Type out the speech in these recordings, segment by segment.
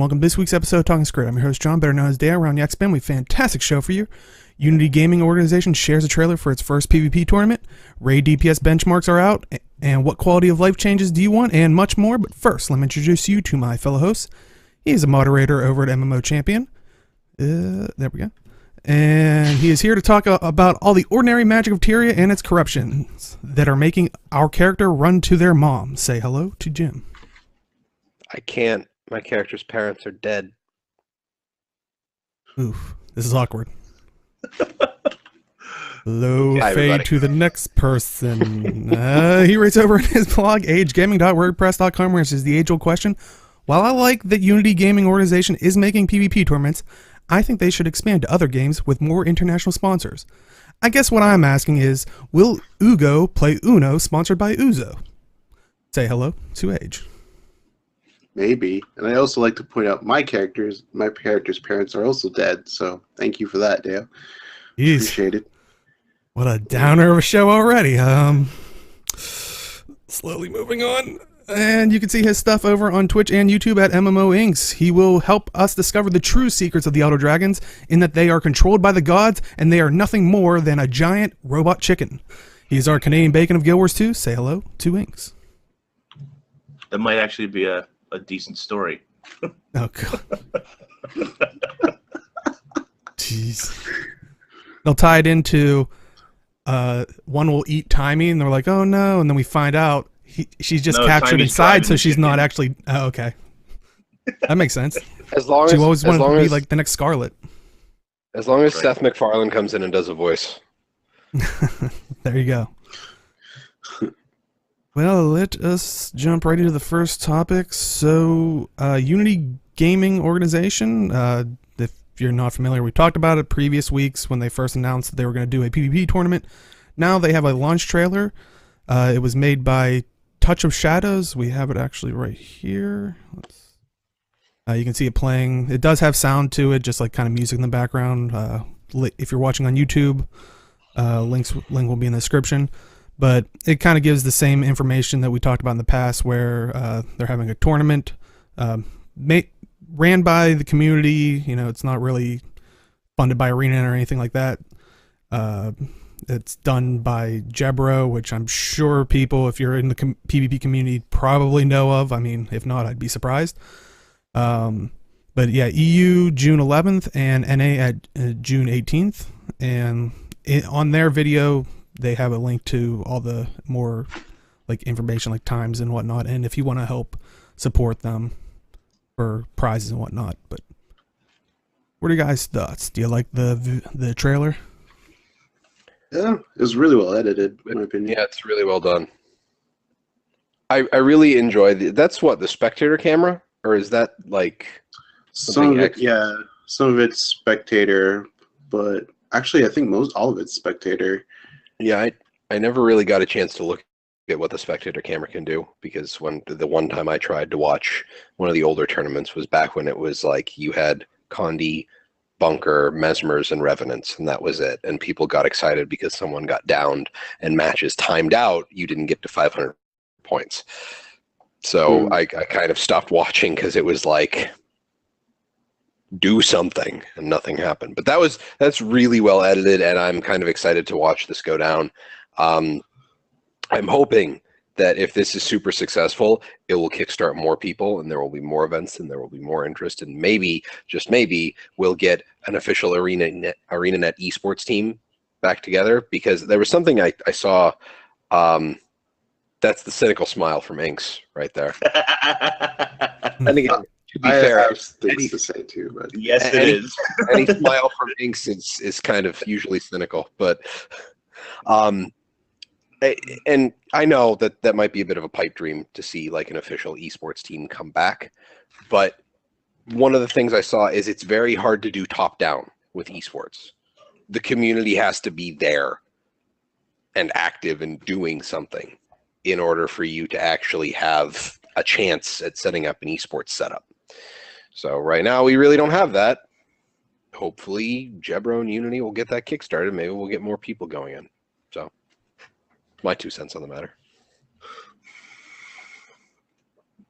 welcome to this week's episode of Talking Skritt. I'm your host, John, better known as Dale. Around Yak Spin, we have a fantastic show for you. Unity Gaming Organization shares a trailer for its first PvP tournament. Raid DPS Benchmarks are out. And what quality of life changes do you want? And much more. But first, let me introduce you to my fellow host. He is a moderator over at MMO Champion. There we go. And he is here to talk about all the ordinary magic of Tyria and its corruptions that are making our character run to their mom. Say hello to Jim. I can't. My character's parents are dead. Oof, this is awkward. Hello, Hi, fade everybody. to the next person. He writes over in his blog, agegaming.wordpress.com, where it says the age-old question. While I like that Unity Gaming Organization is making PvP tournaments, I think they should expand to other games with more international sponsors. I guess what I'm asking is, will UGO play Uno sponsored by Uzo? Say hello to Age. Maybe. And I also like to point out my character's parents are also dead, so thank you for that, Dale. Jeez. Appreciate it. What a downer of a show already. Slowly moving on. And you can see his stuff over on Twitch and YouTube at MMO Inks. He will help us discover the true secrets of the Auto Dragons, in that they are controlled by the gods, and they are nothing more than a giant robot chicken. He's our Canadian Bacon of Guild Wars 2. Say hello to Inks. That might actually be a decent story. Oh, God. Jeez. They'll tie it into one will eat Timey, and they're like, oh no, and then we find out she's just captured Timey's inside, so driving she's the not chicken. actually. Oh, okay. That makes sense. As long She as always as wanted long to be as like the next Scarlet. as long as Right. Seth MacFarlane comes in and does a voice. There you go. Well, let us jump right into the first topic. So, Unity Gaming Organization, if you're not familiar, we talked about it previous weeks when they first announced that they were going to do a PvP tournament. Now they have a launch trailer. It was made by Touch of Shadows. We have it actually right here. You can see it playing. It does have sound to it, just like kind of music in the background. If you're watching on YouTube, link will be in the description. But it kind of gives the same information that we talked about in the past, where they're having a tournament ran by the community. You know, it's not really funded by Arena or anything like that. It's done by Jebro, which I'm sure people, if you're in the PvP community, probably know of. I mean, if not, I'd be surprised. But yeah, EU June 11th and NA at June 18th. And on their video, they have a link to all the more like information, like times and whatnot, and if you want to help support them for prizes and whatnot. But what are your guys' thoughts? Do you like the trailer? Yeah, it was really well edited, in my opinion. Yeah, it's really well done. I really enjoy that's what, the spectator camera, or is that like Some of it, extra? yeah, some of it's spectator, but actually I think all of it's spectator. Yeah, I never really got a chance to look at what the spectator camera can do, because when the one time I tried to watch one of the older tournaments was back when it was like you had Condi, Bunker, Mesmers, and Revenants, and that was it. And people got excited because someone got downed and matches timed out. You didn't get to 500 points. So I kind of stopped watching because it was like, do something, and nothing happened. But that's really well edited, and I'm kind of excited to watch this go down. I'm hoping that if this is super successful, it will kickstart more people, and there will be more events, and there will be more interest, and maybe, just maybe, we'll get an official ArenaNet esports team back together, because there was something I saw. That's the cynical smile from Inks right there. And again, to be I fair, have things to say too, but Yes, it Any- is. any smile from Inks is kind of usually cynical, but and I know that might be a bit of a pipe dream to see like an official esports team come back, but one of the things I saw is it's very hard to do top down with esports. The community has to be there and active and doing something in order for you to actually have a chance at setting up an esports setup. So right now we really don't have that. Hopefully Jebro and Unity will get that kickstarted. Maybe we'll get more people going in. So my 2 cents on the matter.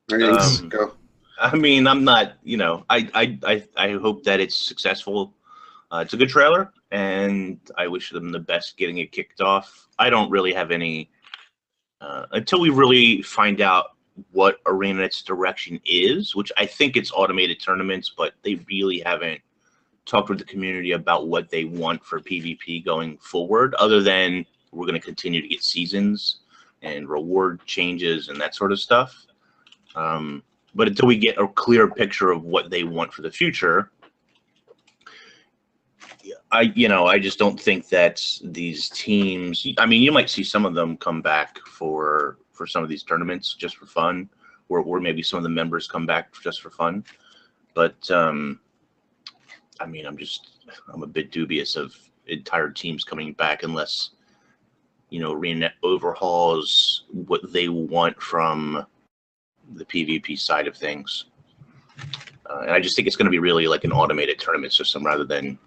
Thanks. Go. I mean, I'm not, you know, I hope that it's successful. It's a good trailer, and I wish them the best getting it kicked off. I don't really have any, until we really find out what ArenaNet's direction is, which I think it's automated tournaments, but they really haven't talked with the community about what they want for PvP going forward, other than we're going to continue to get seasons and reward changes and that sort of stuff. But until we get a clear picture of what they want for the future, I just don't think that these teams. I mean, you might see some of them come back for some of these tournaments just for fun, or maybe some of the members come back just for fun. But I mean, I'm a bit dubious of entire teams coming back unless, ArenaNet overhauls what they want from the PvP side of things. And I just think it's going to be really like an automated tournament system rather than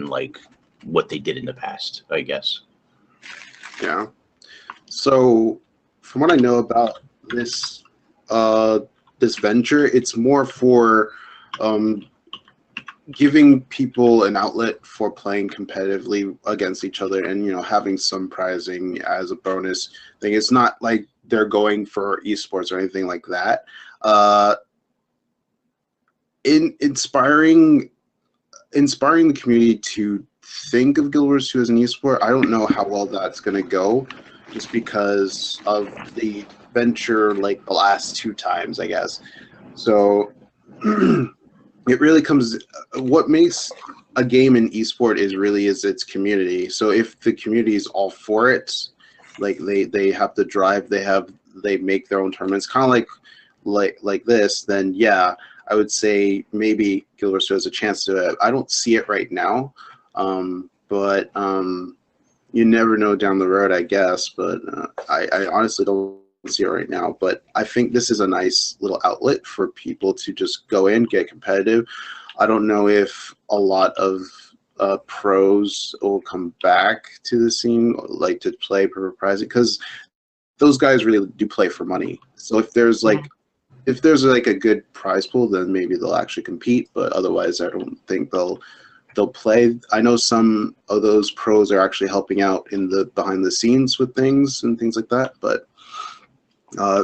like what they did in the past, I guess. Yeah. So from what I know about this this venture, it's more for giving people an outlet for playing competitively against each other and, having some prizing as a bonus thing. It's not like they're going for esports or anything like that. Inspiring the community to think of Guild Wars 2 as an esport, I don't know how well that's going to go, just because of the venture like the last two times, I guess. So it really comes, what makes a game an esport is its community. So if the community is all for it, like they have the drive, they make their own tournaments, kind of like this, then yeah, I would say maybe Guild Wars 2 has a chance to. I don't see it right now, but you never know down the road, I guess. But I honestly don't see it right now. But I think this is a nice little outlet for people to just go in, get competitive. I don't know if a lot of pros will come back to the scene, like to play for prizing, because those guys really do play for money. So if there's a good prize pool, then maybe they'll actually compete. But otherwise, I don't think they'll play. I know some of those pros are actually helping out in the behind the scenes with things and things like that. But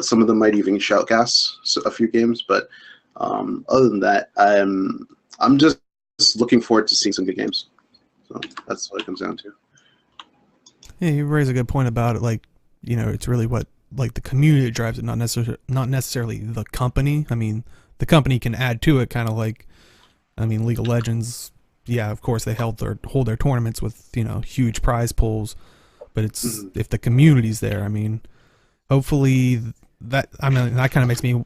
some of them might even shoutcast a few games. But other than that, I'm just looking forward to seeing some good games. So that's what it comes down to. Yeah, you raise a good point about it. Like, it's really what the community drives it, not necessarily the company. I mean, the company can add to it, kind of like, League of Legends. Yeah, of course they hold their tournaments with huge prize pools, but it's if the community's there. I mean, hopefully that kind of makes me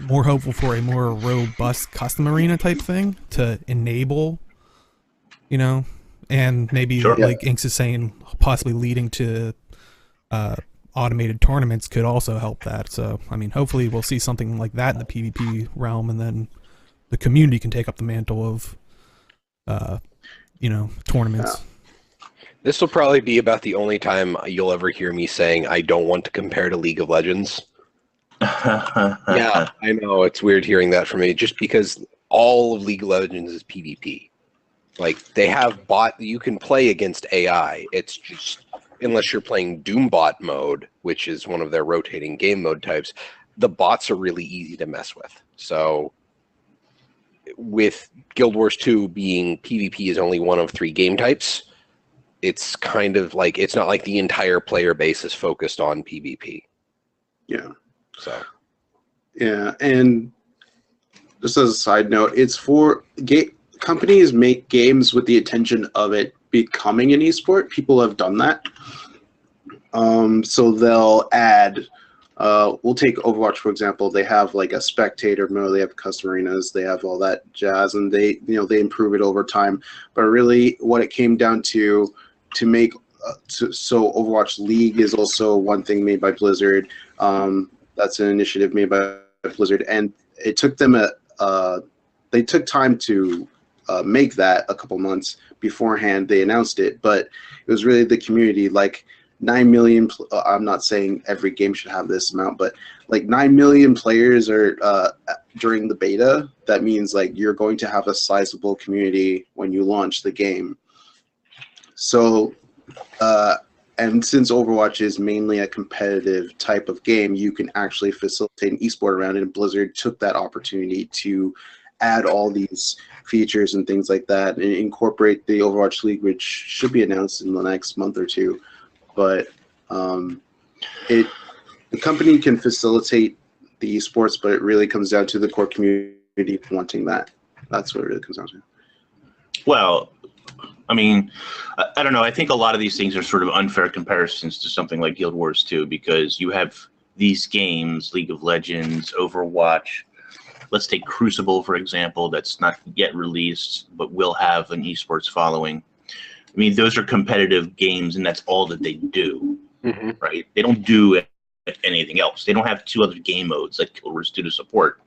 more hopeful for a more robust custom arena type thing to enable, and maybe Sure. like Inks is saying, possibly leading to automated tournaments could also help that. So, hopefully we'll see something like that in the PvP realm, and then the community can take up the mantle of, tournaments. Yeah. This will probably be about the only time you'll ever hear me saying I don't want to compare to League of Legends. Yeah, I know, it's weird hearing that from me, just because all of League of Legends is PvP. Like, they have you can play against AI. It's just, unless you're playing Doombot mode, which is one of their rotating game mode types, the bots are really easy to mess with. So with Guild Wars 2 being PvP is only one of 3 game types, it's kind of like, it's not like the entire player base is focused on PvP. Yeah. So. Yeah, and just as a side note, it's for companies make games with the intention of it becoming an esport. People have done that. So they'll add, we'll take Overwatch, for example. They have like a spectator mode, they have custom arenas, they have all that jazz, and they improve it over time. But really what it came down to make, so Overwatch League is also one thing made by Blizzard. That's an initiative made by Blizzard, and it took them they took time to make that a couple months beforehand. They announced it, but it was really the community. Like, 9 million. I'm not saying every game should have this amount, but like 9 million players are during the beta. That means like you're going to have a sizable community when you launch the game. So, and since Overwatch is mainly a competitive type of game, you can actually facilitate an esport around it. And Blizzard took that opportunity to add all these features and things like that, and incorporate the Overwatch League, which should be announced in the next month or two. But the company can facilitate the esports, but it really comes down to the core community wanting that. That's what it really comes down to. Well, I mean, I don't know. I think a lot of these things are sort of unfair comparisons to something like Guild Wars 2, because you have these games, League of Legends, Overwatch. Let's take Crucible, for example, that's not yet released, but will have an esports following. I mean, those are competitive games, and that's all that they do, right? They don't do anything else. They don't have 2 other game modes like Guild Wars 2 to support.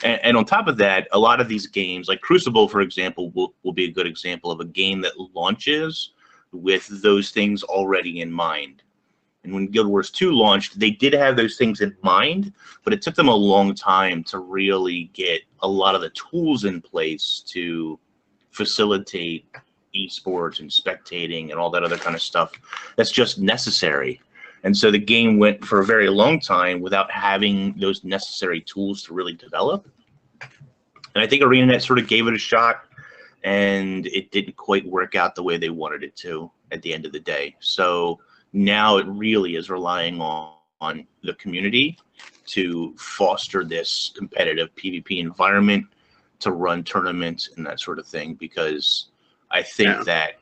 And on top of that, a lot of these games, like Crucible, for example, will be a good example of a game that launches with those things already in mind. And when Guild Wars 2 launched, they did have those things in mind, but it took them a long time to really get a lot of the tools in place to facilitate esports and spectating and all that other kind of stuff that's just necessary. And so the game went for a very long time without having those necessary tools to really develop. And I think ArenaNet sort of gave it a shot, and it didn't quite work out the way they wanted it to at the end of the day. So now it really is relying on the community to foster this competitive PvP environment, to run tournaments and that sort of thing, because I think that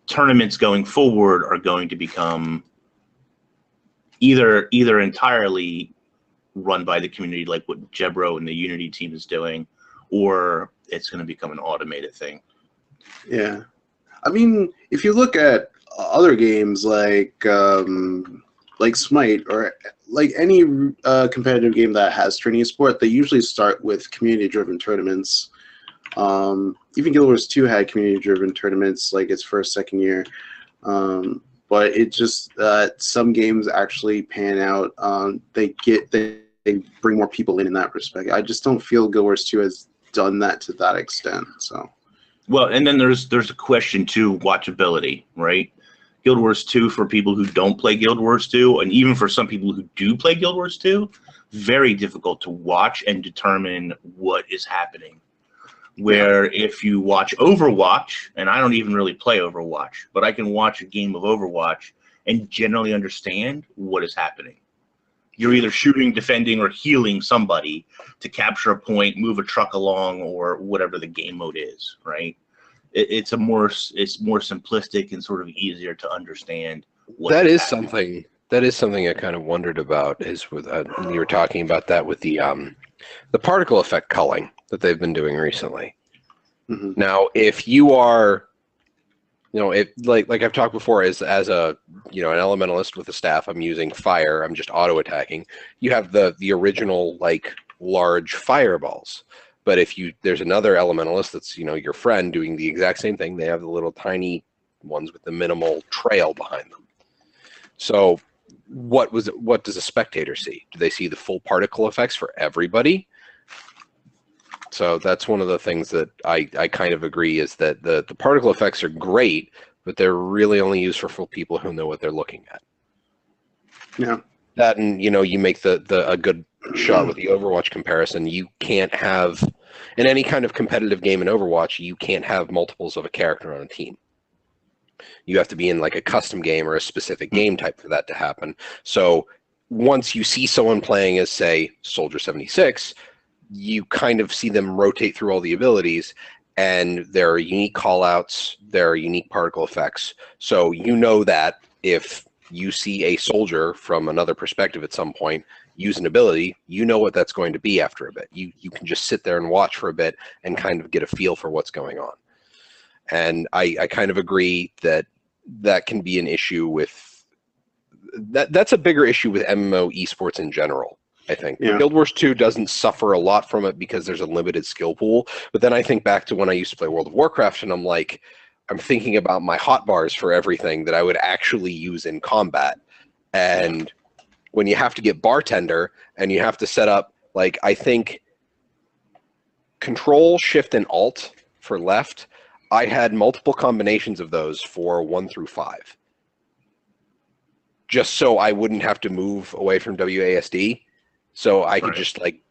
tournaments going forward are going to become either entirely run by the community, like what Jebro and the Unity team is doing, or it's going to become an automated thing. Yeah. I mean, if you look at other games like Smite, or like any competitive game that has tourney sport, they usually start with community-driven tournaments. Even Guild Wars 2 had community-driven tournaments, like its first, second year. But it just some games actually pan out. They bring more people in that respect. I just don't feel Guild Wars 2 has done that to that extent. So, well, and then there's a question too, watchability, right? Guild Wars 2, for people who don't play Guild Wars 2, and even for some people who do play Guild Wars 2, very difficult to watch and determine what is happening. Where if you watch Overwatch, and I don't even really play Overwatch, but I can watch a game of Overwatch and generally understand what is happening. You're either shooting, defending, or healing somebody to capture a point, move a truck along, or whatever the game mode is, right? It's more simplistic and sort of easier to understand. That is something I kind of wondered about, is with you were talking about that with the particle effect culling that they've been doing recently. Now, if you are, if like I've talked before, as a an elementalist with a staff, I'm using fire. I'm just auto attacking. You have the original like large fireballs. But if there's another elementalist that's your friend doing the exact same thing, they have the little tiny ones with the minimal trail behind them. So what does a spectator see? Do they see the full particle effects for everybody? So that's one of the things that I kind of agree, is that the particle effects are great, but they're really only used for people who know what they're looking at. Yeah. That, and you make a good shot with the Overwatch comparison. You can't have, in any kind of competitive game in Overwatch, you can't have multiples of a character on a team. You have to be in like a custom game or a specific game type for that to happen. So once you see someone playing as, say, Soldier 76, you kind of see them rotate through all the abilities, and there are unique callouts, there are unique particle effects. So that if you see a soldier from another perspective at some point use an ability, what that's going to be after a bit. You can just sit there and watch for a bit and kind of get a feel for what's going on. And I kind of agree that can be an issue with that's a bigger issue with MMO esports in general, I think. Yeah. Guild Wars 2 doesn't suffer a lot from it because there's a limited skill pool. But then I think back to when I used to play World of Warcraft, and I'm like, I'm thinking about my hotbars for everything that I would actually use in combat. And when you have to get bartender and you have to set up, like, I think Control, Shift, and Alt for left, I had multiple combinations of those for 1 through 5. Just so I wouldn't have to move away from WASD. So I could just, like,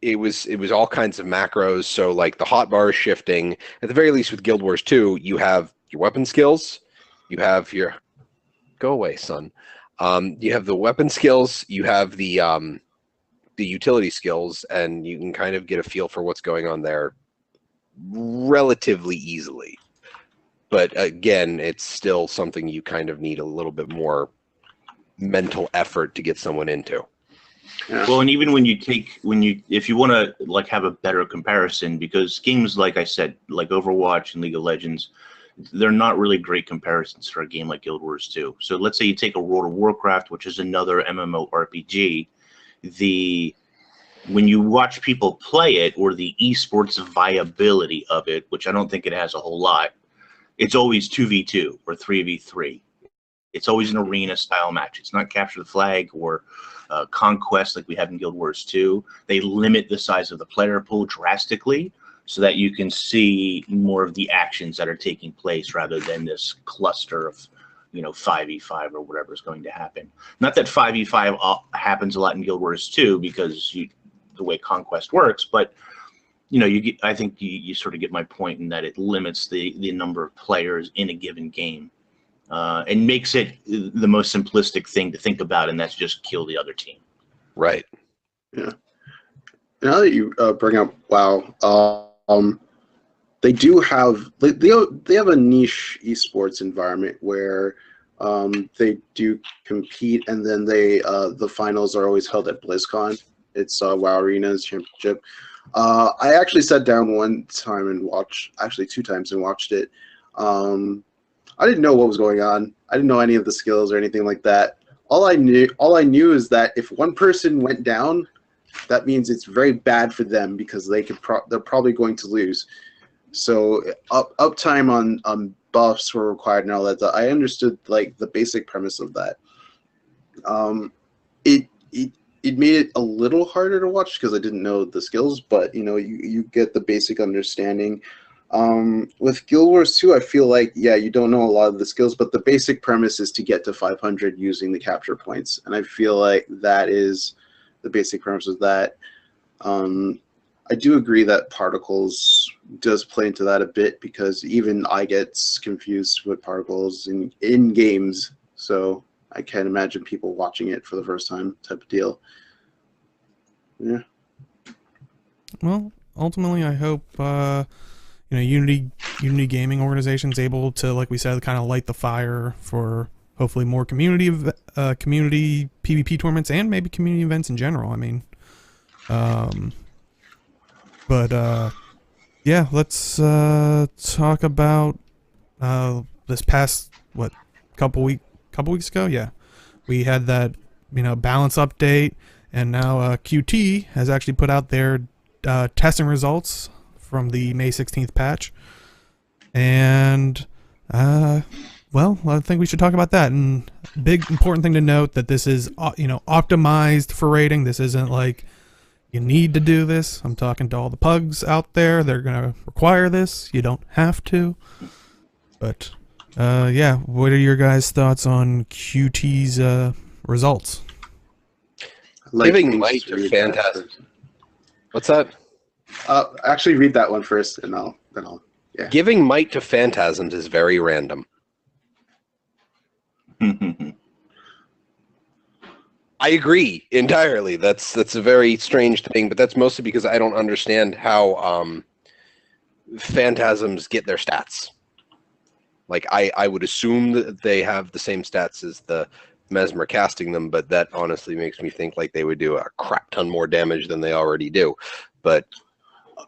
it was all kinds of macros. So, like, the hotbar shifting, at the very least with Guild Wars 2, you have your weapon skills, you have your, go away, son. You have the weapon skills, you have the utility skills, and you can kind of get a feel for what's going on there relatively easily. But again, it's still something you kind of need a little bit more mental effort to get someone into. Yeah. Well, and even if you want to like have a better comparison, because games like I said, like Overwatch and League of Legends, they're not really great comparisons for a game like Guild Wars 2. So let's say you take a World of Warcraft, which is another MMORPG, when you watch people play it, or the esports viability of it, which I don't think it has a whole lot, it's always 2v2 or 3v3. It's always an arena style match. It's not capture the flag or conquest like we have in Guild Wars 2. They limit the size of the player pool drastically so that you can see more of the actions that are taking place rather than this cluster of 5v5 or whatever is going to happen. Not that 5v5 happens a lot in Guild Wars 2 because the way Conquest works, but I think you sort of get my point in that it limits the number of players in a given game, and makes it the most simplistic thing to think about, and that's just kill the other team. Right. Yeah. Now that you bring up WoW, they do have they have a niche esports environment where they do compete, and then the finals are always held at BlizzCon. It's WoW Arena's championship. I actually sat down one time and actually 2 times and watched it. I didn't know what was going on. I didn't know any of the skills or anything like that. All I knew is that if one person went down, that means it's very bad for them because they're probably going to lose. So uptime on buffs were required and all that. I understood like the basic premise of that. It made it a little harder to watch because I didn't know the skills, but you get the basic understanding. With Guild Wars 2, I feel like you don't know a lot of the skills, but the basic premise is to get to 500 using the capture points, and I feel like that is the basic premise of that. I do agree that particles does play into that a bit because even I get confused with particles in games, so I can't imagine people watching it for the first time type of deal. Yeah. Well, ultimately, I hope Unity Gaming Organization's able to, like we said, kind of light the fire for hopefully more community PvP tournaments and maybe community events in general. I mean, yeah, let's talk about this past couple weeks ago. Yeah, we had that balance update, and now QT has actually put out their testing results from the May 16th patch, and well, I think we should talk about that. And big important thing to note that this is optimized for rating. This isn't like you need to do this. I'm talking to all the pugs out there. They're gonna require this. You don't have to. But yeah, what are your guys' thoughts on QT's results? Giving might to Phantasm. What's that? Actually, read that one first, and then I'll. Yeah. Giving might to phantasms is very random. I agree entirely. That's a very strange thing, but that's mostly because I don't understand how phantasms get their stats. Like I would assume that they have the same stats as the Mesmer casting them, but that honestly makes me think like they would do a crap ton more damage than they already do. But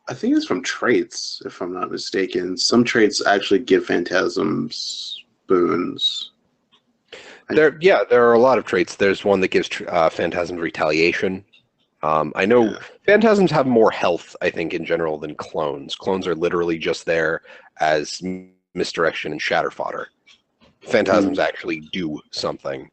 I think it's from traits, if I'm not mistaken. Some traits actually give phantasms boons. There are a lot of traits. There's one that gives phantasms retaliation. I know phantasms have more health, I think, in general than clones. Clones are literally just there as misdirection and shatter fodder. Phantasms actually do something.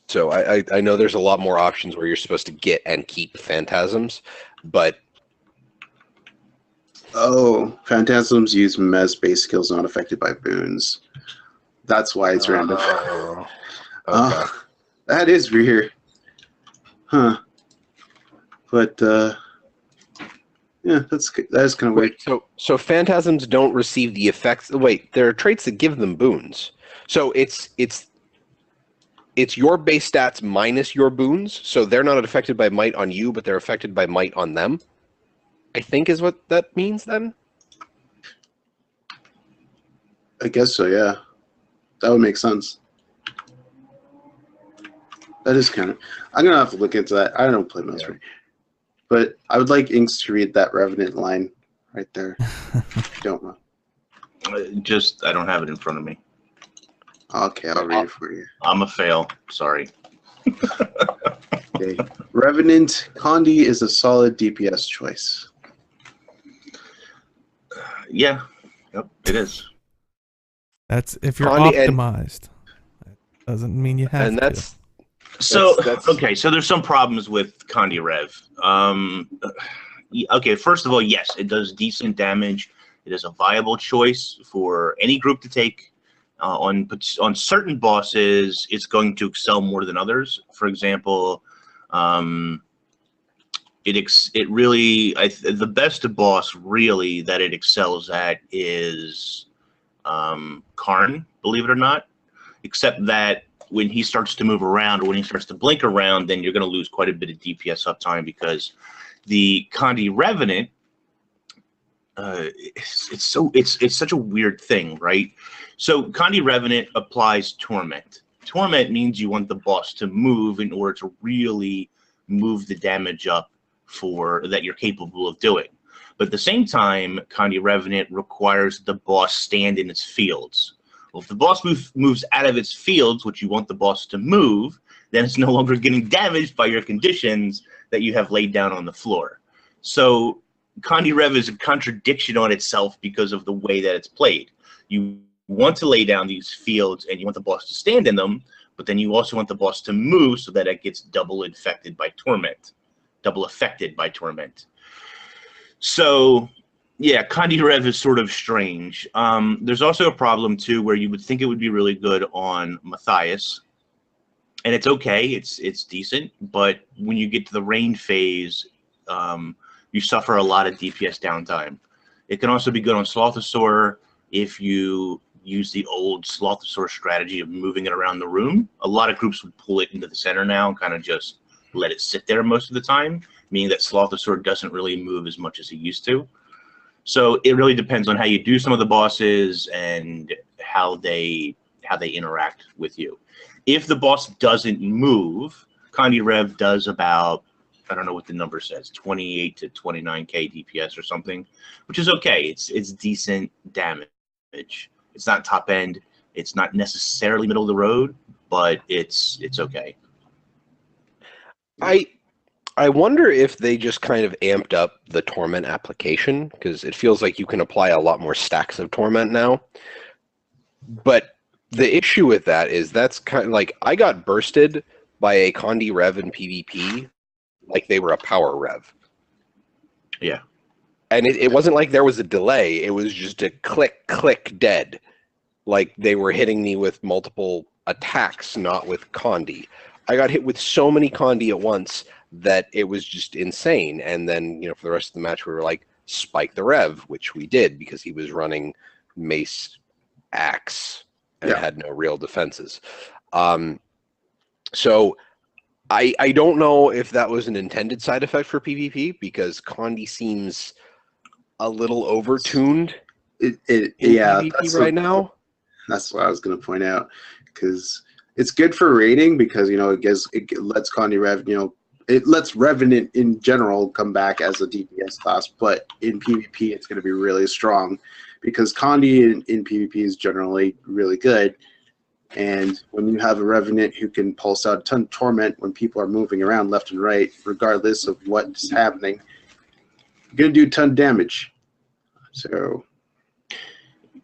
So I know there's a lot more options where you're supposed to get and keep phantasms, but Phantasms use Mez base skills not affected by boons. That's why it's random. Okay. That is weird. Huh. But yeah, that is kind of weird. Wait, so phantasms don't receive the effects. Wait, there are traits that give them boons. So it's your base stats minus your boons. So they're not affected by might on you, but they're affected by might on them. I think is what that means then. I guess so. Yeah, that would make sense. That is kind of. I'm gonna have to look into that. I don't play Mouse Ring, but I would like Inks to read that Revenant line right there. Don't know. I don't have it in front of me. Okay, I'll read it for you. I'm a fail. Sorry. Okay. Revenant Condi is a solid DPS choice. Yeah. Yep. It is. That's if you're Condi optimized. That doesn't mean you have And that's So that's okay, so there's some problems with Condi Rev. Okay, first of all, yes, it does decent damage. It is a viable choice for any group to take. On certain bosses, it's going to excel more than others. For example, the best boss really that it excels at is Karn, believe it or not. Except that when he starts to move around, or when he starts to blink around, then you're going to lose quite a bit of DPS uptime, because the Condi Revenant, it's such a weird thing, right? So Condi Revenant applies Torment. Torment means you want the boss to move in order to really move the damage up that you're capable of doing. But at the same time, Condi Revenant requires the boss stand in its fields. Well, if the boss moves out of its fields, which you want the boss to move, then it's no longer getting damaged by your conditions that you have laid down on the floor. So Condi Rev is a contradiction on itself because of the way that it's played. You want to lay down these fields and you want the boss to stand in them, but then you also want the boss to move so that it gets double affected by Torment. So yeah, Condi Rev is sort of strange. There's also a problem too where you would think it would be really good on Matthias, and it's okay, it's decent, but when you get to the rain phase, you suffer a lot of DPS downtime. It can also be good on Slothosaur if you use the old Slothosaur strategy of moving it around the room. A lot of groups would pull it into the center now and kind of just let it sit there most of the time, meaning that Slothosaur doesn't really move as much as he used to. So it really depends on how you do some of the bosses and how they interact with you. If the boss doesn't move, Condi Rev does about, I don't know what the number says, 28 to 29k DPS or something, which is okay. It's decent damage. It's not top end. It's not necessarily middle of the road, but it's okay. I wonder if they just kind of amped up the Torment application, because it feels like you can apply a lot more stacks of Torment now. But the issue with that is that's kind of like, I got bursted by a Condi Rev in PvP like they were a power Rev. Yeah. And it wasn't like there was a delay. It was just a click, click, dead. Like they were hitting me with multiple attacks, not with Condi. I got hit with so many Condi at once that it was just insane. And then, for the rest of the match, we were like, spike the Rev, which we did because he was running Mace Axe and had no real defenses. So I don't know if that was an intended side effect for PvP, because Condi seems a little overtuned in PvP right now. That's what I was going to point out, because it's good for raiding because, it lets Condi Rev, it lets Revenant in general come back as a DPS class, but in PvP it's going to be really strong because Condi in PvP is generally really good. And when you have a Revenant who can pulse out a ton of Torment when people are moving around left and right, regardless of what's happening, you're going to do a ton of damage. So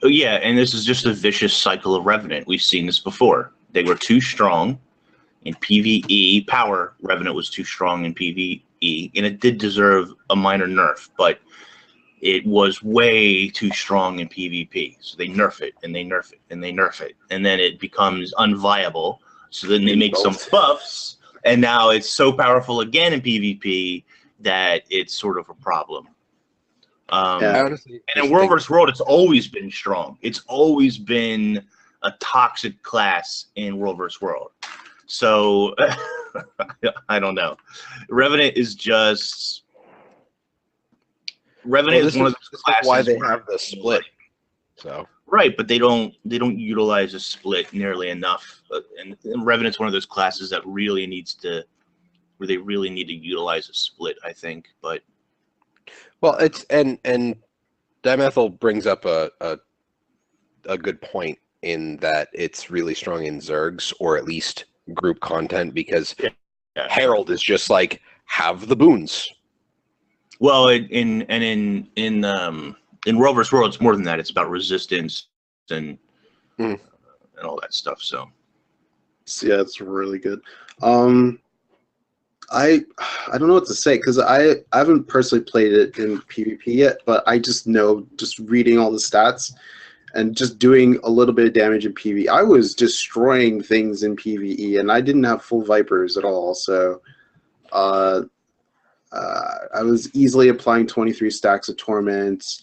Oh, yeah, and this is just a vicious cycle of Revenant. We've seen this before. They were too strong in PvE. Power Revenant was too strong in PvE, and it did deserve a minor nerf, but it was way too strong in PvP. So they nerf it, and they nerf it, and they nerf it, and then it becomes unviable. So then they make some buffs, and now it's so powerful again in PvP that it's sort of a problem. Honestly, and in World vs. World, it's always been strong. It's always been a toxic class in World vs. World. So I don't know. Revenant is just Revenant is one of those classes. Why they have the split. So right, but they don't utilize a split nearly enough. And Revenant's one of those classes that really needs to, where they really need to utilize a split, I think. But well, it's and Dimethyl brings up a good point in that it's really strong in Zergs, or at least group content, because Herald is just like, have the boons. Well, in World vs. World, it's more than that. It's about resistance and all that stuff. So yeah, it's really good. I don't know what to say, because I haven't personally played it in PvP yet, but I just know, just reading all the stats and just doing a little bit of damage in PvE, I was destroying things in PvE, and I didn't have full Vipers at all. So I was easily applying 23 stacks of Torment,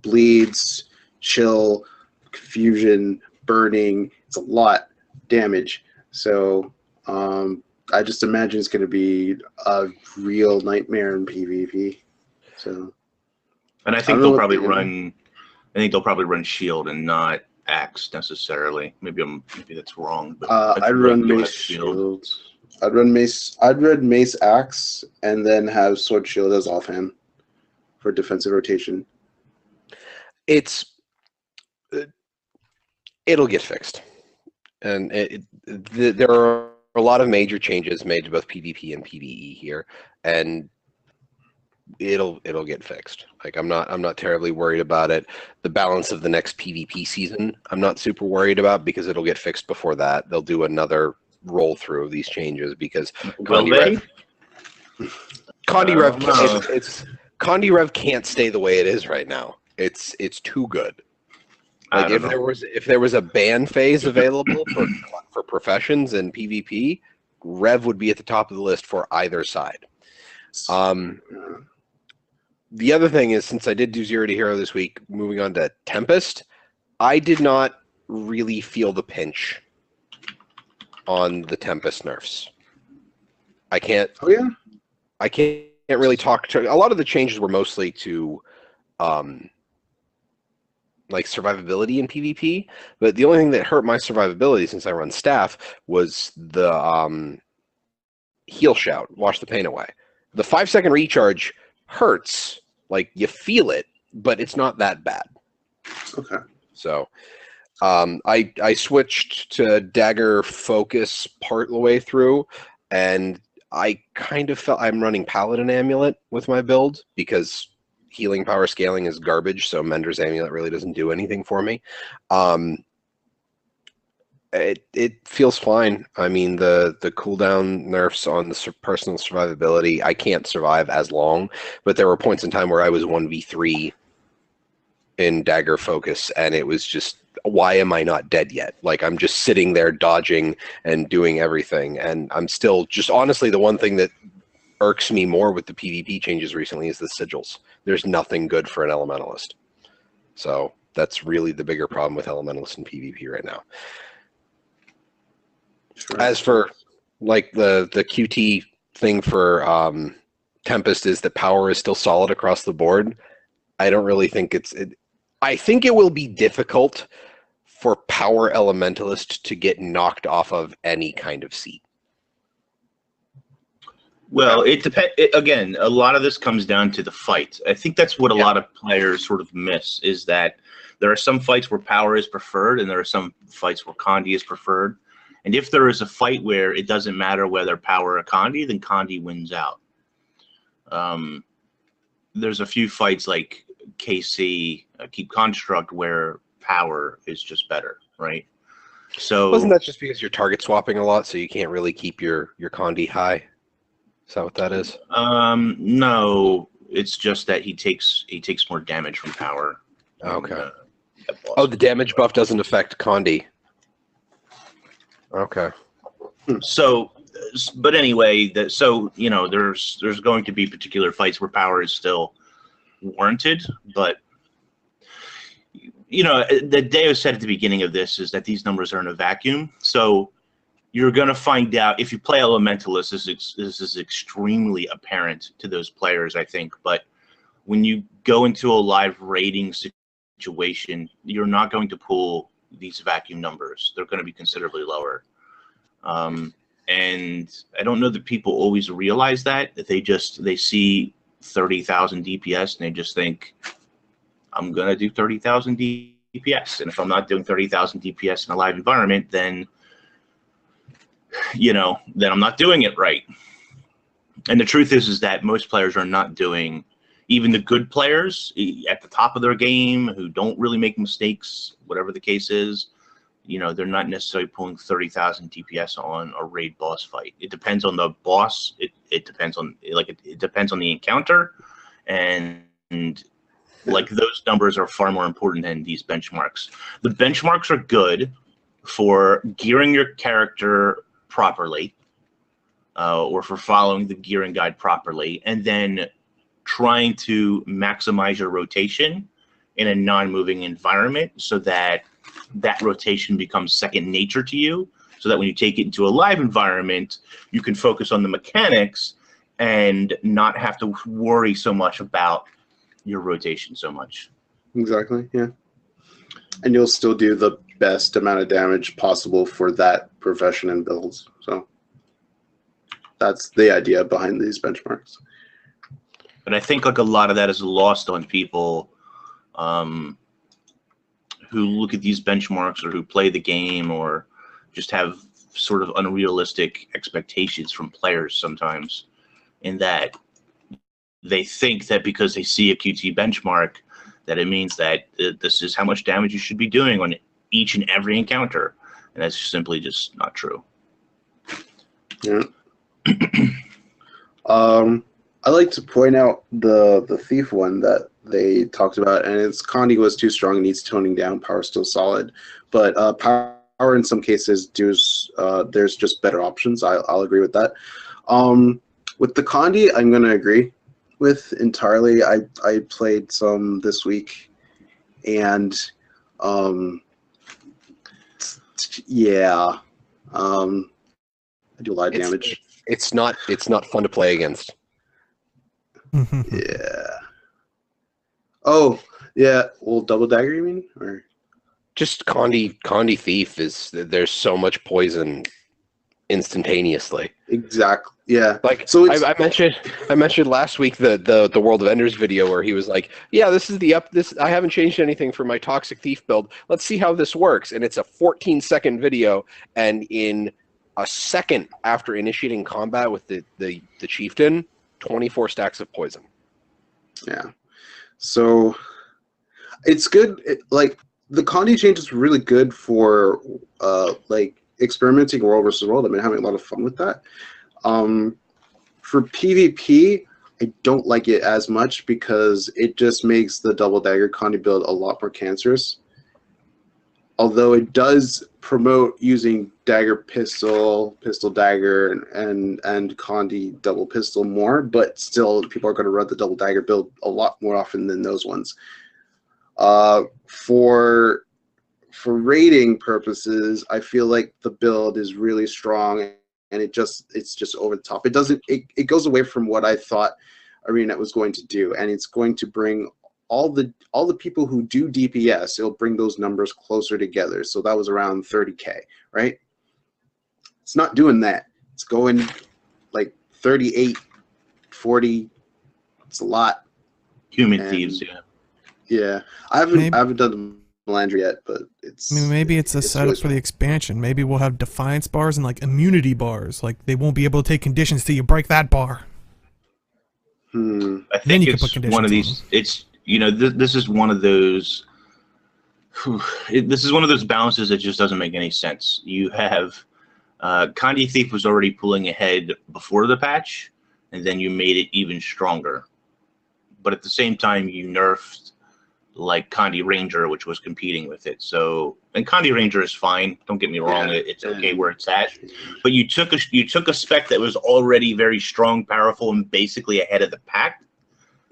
bleeds, chill, confusion, burning. It's a lot of damage. So I just imagine it's going to be a real nightmare in PvP. So, and I think they'll probably run. I think they'll probably run Shield and not Axe necessarily. Maybe that's wrong. But I'd run Mace Shield. I'd run Mace Axe and then have Sword Shield as offhand for defensive rotation. It'll get fixed, and there are a lot of major changes made to both PvP and PvE here, and it'll get fixed. Like, I'm not terribly worried about it. The balance of the next PvP season, I'm not super worried about, because it'll get fixed before that. They'll do another roll through of these changes, because Condi Rev can't stay the way it is right now. It's too good. Like, if there was a ban phase available for professions and PvP, Rev would be at the top of the list for either side. The other thing is, since I did do 0 to Hero this week, moving on to Tempest, I did not really feel the pinch on the Tempest nerfs. I can't. Oh yeah. I can't really talk to. A lot of the changes were mostly to, like, survivability in PvP. But the only thing that hurt my survivability, since I run staff, was the heal shout, wash the pain away. The 5-second recharge hurts. Like, you feel it, but it's not that bad. Okay. So I switched to Dagger Focus part of the way through, and I kind of felt I'm running Paladin Amulet with my build, because healing power scaling is garbage, so Mender's Amulet really doesn't do anything for me. It feels fine. I mean, the cooldown nerfs on the personal survivability, I can't survive as long, but there were points in time where I was 1v3 in Dagger Focus, and it was just, why am I not dead yet? Like, I'm just sitting there dodging and doing everything, and I'm still just, honestly, the one thing that irks me more with the PvP changes recently is the sigils. There's nothing good for an Elementalist. So that's really the bigger problem with Elementalist in PvP right now. Sure. As for, like, the QT thing for Tempest is that power is still solid across the board. I don't really think I think it will be difficult for power Elementalist to get knocked off of any kind of seat. Well, it depends. Again, a lot of this comes down to the fight. I think that's what a lot of players sort of miss, is that there are some fights where power is preferred, and there are some fights where Condi is preferred. And if there is a fight where it doesn't matter whether power or Condi, then Condi wins out. There's a few fights like KC, keep construct where power is just better, right? So Wasn't that just because you're target swapping a lot, so you can't really keep your condi high? Is that what that is? No, it's just that he takes more damage from power. Okay. Oh, the damage buff doesn't affect condi. Okay. So, but anyway, so you know, there's going to be particular fights where power is still warranted, but you know, the Deo said at the beginning of this is that these numbers are in a vacuum. So you're going to find out if you play Elementalist. This is extremely apparent to those players, I think. But when you go into a live rating situation, you're not going to pull these vacuum numbers. They're going to be considerably lower. And I don't know that people always realize that they see 30,000 DPS and they just think, I'm going to do 30,000 DPS. And if I'm not doing 30,000 DPS in a live environment, then, you know, then I'm not doing it right. And the truth is that most players are not doing, even the good players at the top of their game who don't really make mistakes, whatever the case is, you know, they're not necessarily pulling 30,000 DPS on a raid boss fight. It depends on the boss. It depends on, like, it depends on the encounter. And like, those numbers are far more important than these benchmarks. The benchmarks are good for gearing your character properly, or for following the gearing guide properly, and then trying to maximize your rotation in a non-moving environment so that that rotation becomes second nature to you, so that when you take it into a live environment, you can focus on the mechanics and not have to worry so much about your rotation so much. Exactly, yeah. And you'll still do the best amount of damage possible for that profession and builds. So that's the idea behind these benchmarks. But I think like a lot of that is lost on people who look at these benchmarks or who play the game or just have sort of unrealistic expectations from players sometimes, in that they think that because they see a QT benchmark that it means that this is how much damage you should be doing on each and every encounter. And that's simply just not true. Yeah. I like to point out the thief one that they talked about, and it's Condi was too strong and needs toning down, power still solid. But power in some cases there's just better options. I'll agree with that. With the Condi, I'm gonna agree with entirely. I played some this week, and yeah, I do a lot of damage. It's not fun to play against. Yeah. Oh, yeah. Well, double dagger, you mean? Or just Condi thief is, there's so much poison instantaneously. Exactly. Yeah. Like, so I mentioned last week the World of Enders video where he was like, yeah, this is I haven't changed anything for my toxic thief build. Let's see how this works. And it's a 14-second video, and in a second after initiating combat with the chieftain, 24 stacks of poison. Yeah. So it's good. Like, the Condi change is really good for like experimenting world versus world. I've been having a lot of fun with that. For PvP, I don't like it as much because it just makes the double dagger Condi build a lot more cancerous. Although it does promote using dagger pistol dagger, and Condi double pistol more, but still people are going to run the double dagger build a lot more often than those ones. For rating purposes, I feel like the build is really strong, and it's just over the top. It goes away from what I thought Arena was going to do, and it's going to bring all the people who do DPS, it'll bring those numbers closer together. So that was around 30K, right? It's not doing that. It's going like 38, 40. It's a lot. Human thieves, yeah. Yeah, I haven't done the Melandra yet, but it's. I mean, maybe it's a setup for the expansion. Maybe we'll have defiance bars and like immunity bars. Like they won't be able to take conditions till you break that bar. I think it's one of these. You know, this is one of those. This is one of those balances that just doesn't make any sense. You have Condi Thief was already pulling ahead before the patch, and then you made it even stronger. But at the same time, you nerfed like Condi Ranger, which was competing with it. So, and Condi Ranger is fine. Don't get me wrong; it's okay where it's at. But you took a spec that was already very strong, powerful, and basically ahead of the pack,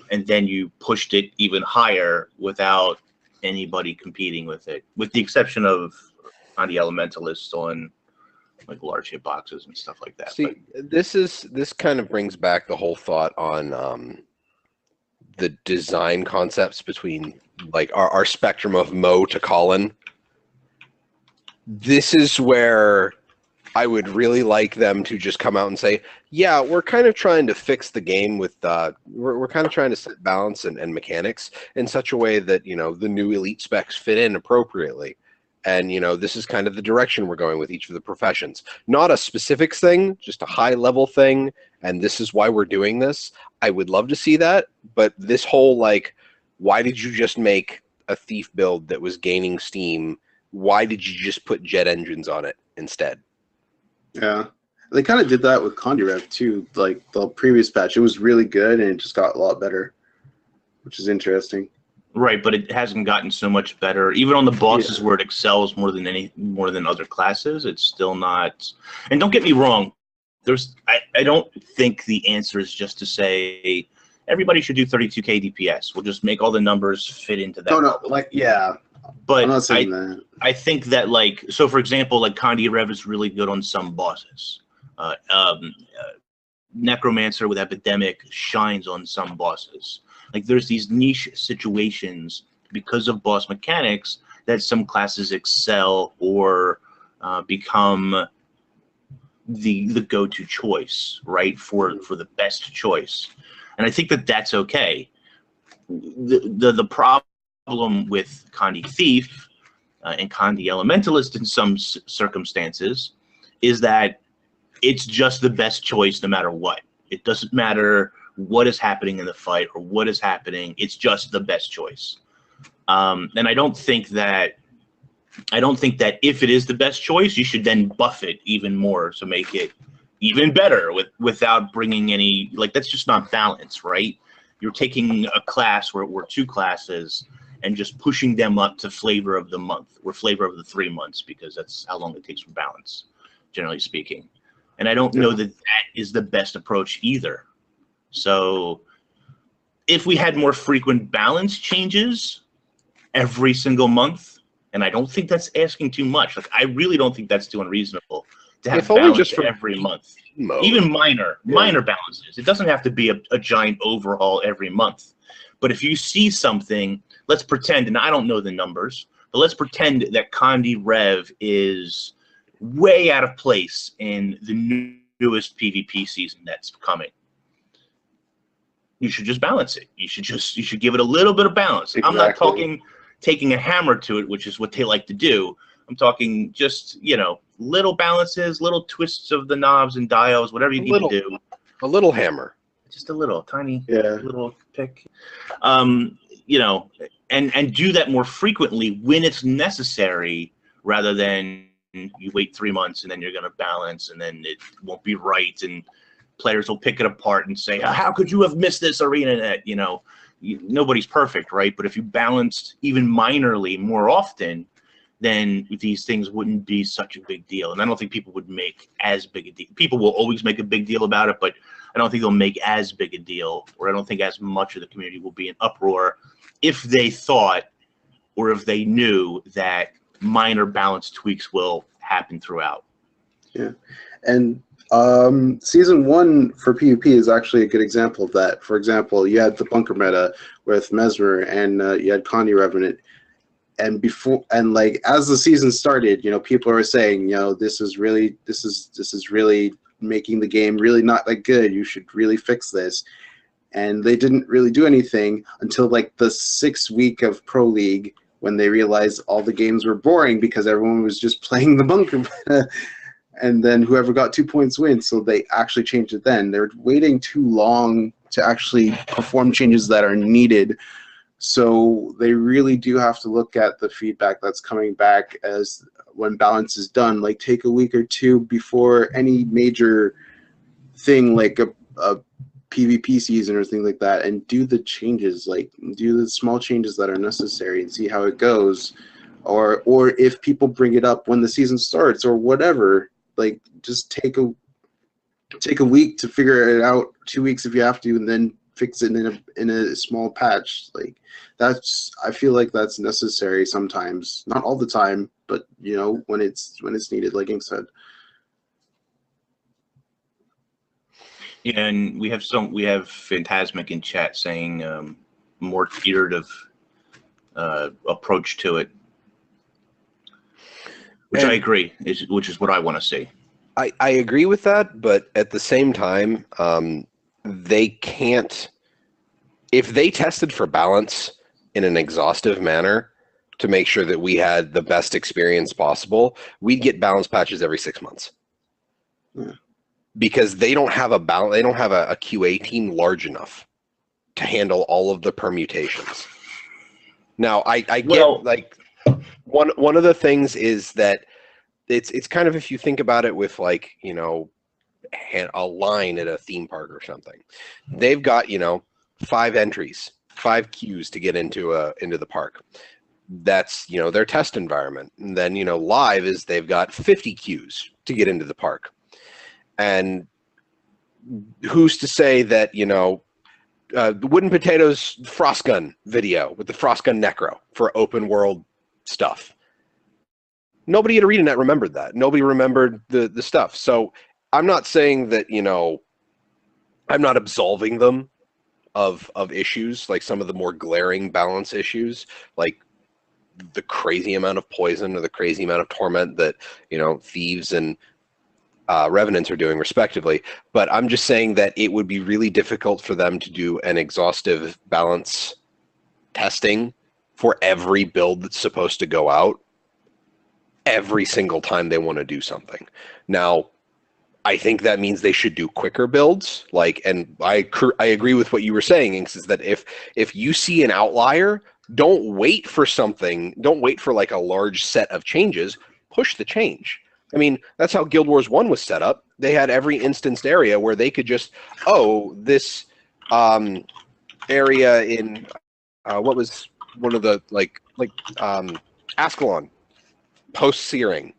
and then you pushed it even higher without anybody competing with it, with the exception of Condi Elementalists on like large hitboxes and stuff like that. See, this kind of brings back the whole thought on the design concepts between like our spectrum of Mo to Colin. This is where I would really like them to just come out and say, yeah, we're kind of trying to fix the game with we're kind of trying to set balance and mechanics in such a way that, you know, the new elite specs fit in appropriately. And, you know, this is kind of the direction we're going with each of the professions. Not a specifics thing, just a high level thing. And this is why we're doing this. I would love to see that. But this whole, like, why did you just make a thief build that was gaining steam? Why did you just put jet engines on it instead? Yeah. They kind of did that with Condi Rev too. Like the previous patch, it was really good and it just got a lot better, which is interesting. Right, but it hasn't gotten so much better. Even on the bosses where it excels more than other classes, it's still not. And don't get me wrong, I don't think the answer is just to say everybody should do 32k DPS. We'll just make all the numbers fit into that. No, like yeah. But I'm not saying that. I think that, like, so for example, like Condi Rev is really good on some bosses. Necromancer with Epidemic shines on some bosses. Like there's these niche situations because of boss mechanics that some classes excel or become the go-to choice, right, for the best choice. And I think that that's okay. The problem with Condi Thief and Condi Elementalist in some circumstances is that it's just the best choice no matter what. It doesn't matter what is happening in the fight or what is happening. It's just the best choice. And I don't think that if it is the best choice, you should then buff it even more to make it even better without bringing any, like, that's just not balance, right? You're taking a class where we're two classes and just pushing them up to flavor of the month or flavor of the 3 months, because that's how long it takes for balance, generally speaking. And I don't know that that is the best approach either. So if we had more frequent balance changes every single month, and I don't think that's asking too much. Like, I really don't think that's too unreasonable to have balance just for every month. Even minor balances. It doesn't have to be a giant overhaul every month. But if you see something, let's pretend, and I don't know the numbers, but let's pretend that Condi Rev is way out of place in the newest PvP season that's coming. You should just balance it. You should give it a little bit of balance. Exactly. I'm not talking taking a hammer to it, which is what they like to do. I'm talking just, you know, little balances, little twists of the knobs and dials, whatever you need to do. A little hammer. Just a little tiny little pick. You know, and do that more frequently when it's necessary, rather than you wait 3 months and then you're going to balance and then it won't be right and players will pick it apart and say, how could you have missed this arena net? You know, nobody's perfect, right? But if you balanced even minorly more often, then these things wouldn't be such a big deal. And I don't think people would make as big a deal. People will always make a big deal about it, but I don't think they'll make as big a deal, or I don't think as much of the community will be in uproar if they thought or if they knew that minor balance tweaks will happen throughout. Yeah. And season 1 for PvP is actually a good example of that. For example, you had the bunker meta with Mesmer, and you had Condi Revenant. And before, and like as the season started, you know, people are saying, you know, this is really making the game really not that good. You should really fix this. And they didn't really do anything until like the 6th week of Pro League, when they realized all the games were boring because everyone was just playing the bunker meta. And then whoever got 2 points wins. So they actually changed it then. They're waiting too long to actually perform changes that are needed So they really do have to look at the feedback that's coming back as when balance is done, like take a week or two before any major thing like a PvP season or things like that, and do the changes, like do the small changes that are necessary and see how it goes. Or if people bring it up when the season starts or whatever, like just take a week to figure it out, 2 weeks if you have to, and then fix it in a small patch. Like I feel like that's necessary sometimes, not all the time, but you know, when it's needed, like Ink said. Yeah, and we have Phantasmic in chat saying more iterative approach to it, which I agree, which is what I want to see. I agree with that, but at the same time, they can't. If they tested for balance in an exhaustive manner to make sure that we had the best experience possible, we'd get balance patches every 6 months. Yeah. Because they don't have a QA team large enough to handle all of the permutations. Now, I get like one of the things is that it's kind of, if you think about it with like, you know, a line at a theme park or something, they've got, you know, 5 entries, 5 queues to get into the park. That's, you know, their test environment. And then, you know, live is they've got 50 queues to get into the park. And who's to say that, you know, the Wooden Potatoes Frost Gun video with the Frost Gun Necro for open world stuff. Nobody at ArenaNet remembered that. Nobody remembered the stuff. So I'm not saying that, you know, I'm not absolving them of issues, like some of the more glaring balance issues, like the crazy amount of poison or the crazy amount of torment that, you know, Thieves and Revenants are doing respectively. But I'm just saying that it would be really difficult for them to do an exhaustive balance testing for every build that's supposed to go out every single time they want to do something. Now, I think that means they should do quicker builds. Like, and I agree with what you were saying, Inks, is that if you see an outlier, don't wait for something. Don't wait for like a large set of changes. Push the change. I mean, that's how Guild Wars 1 was set up. They had every instanced area where they could just, oh, this area in what was one of the like Ascalon post searing.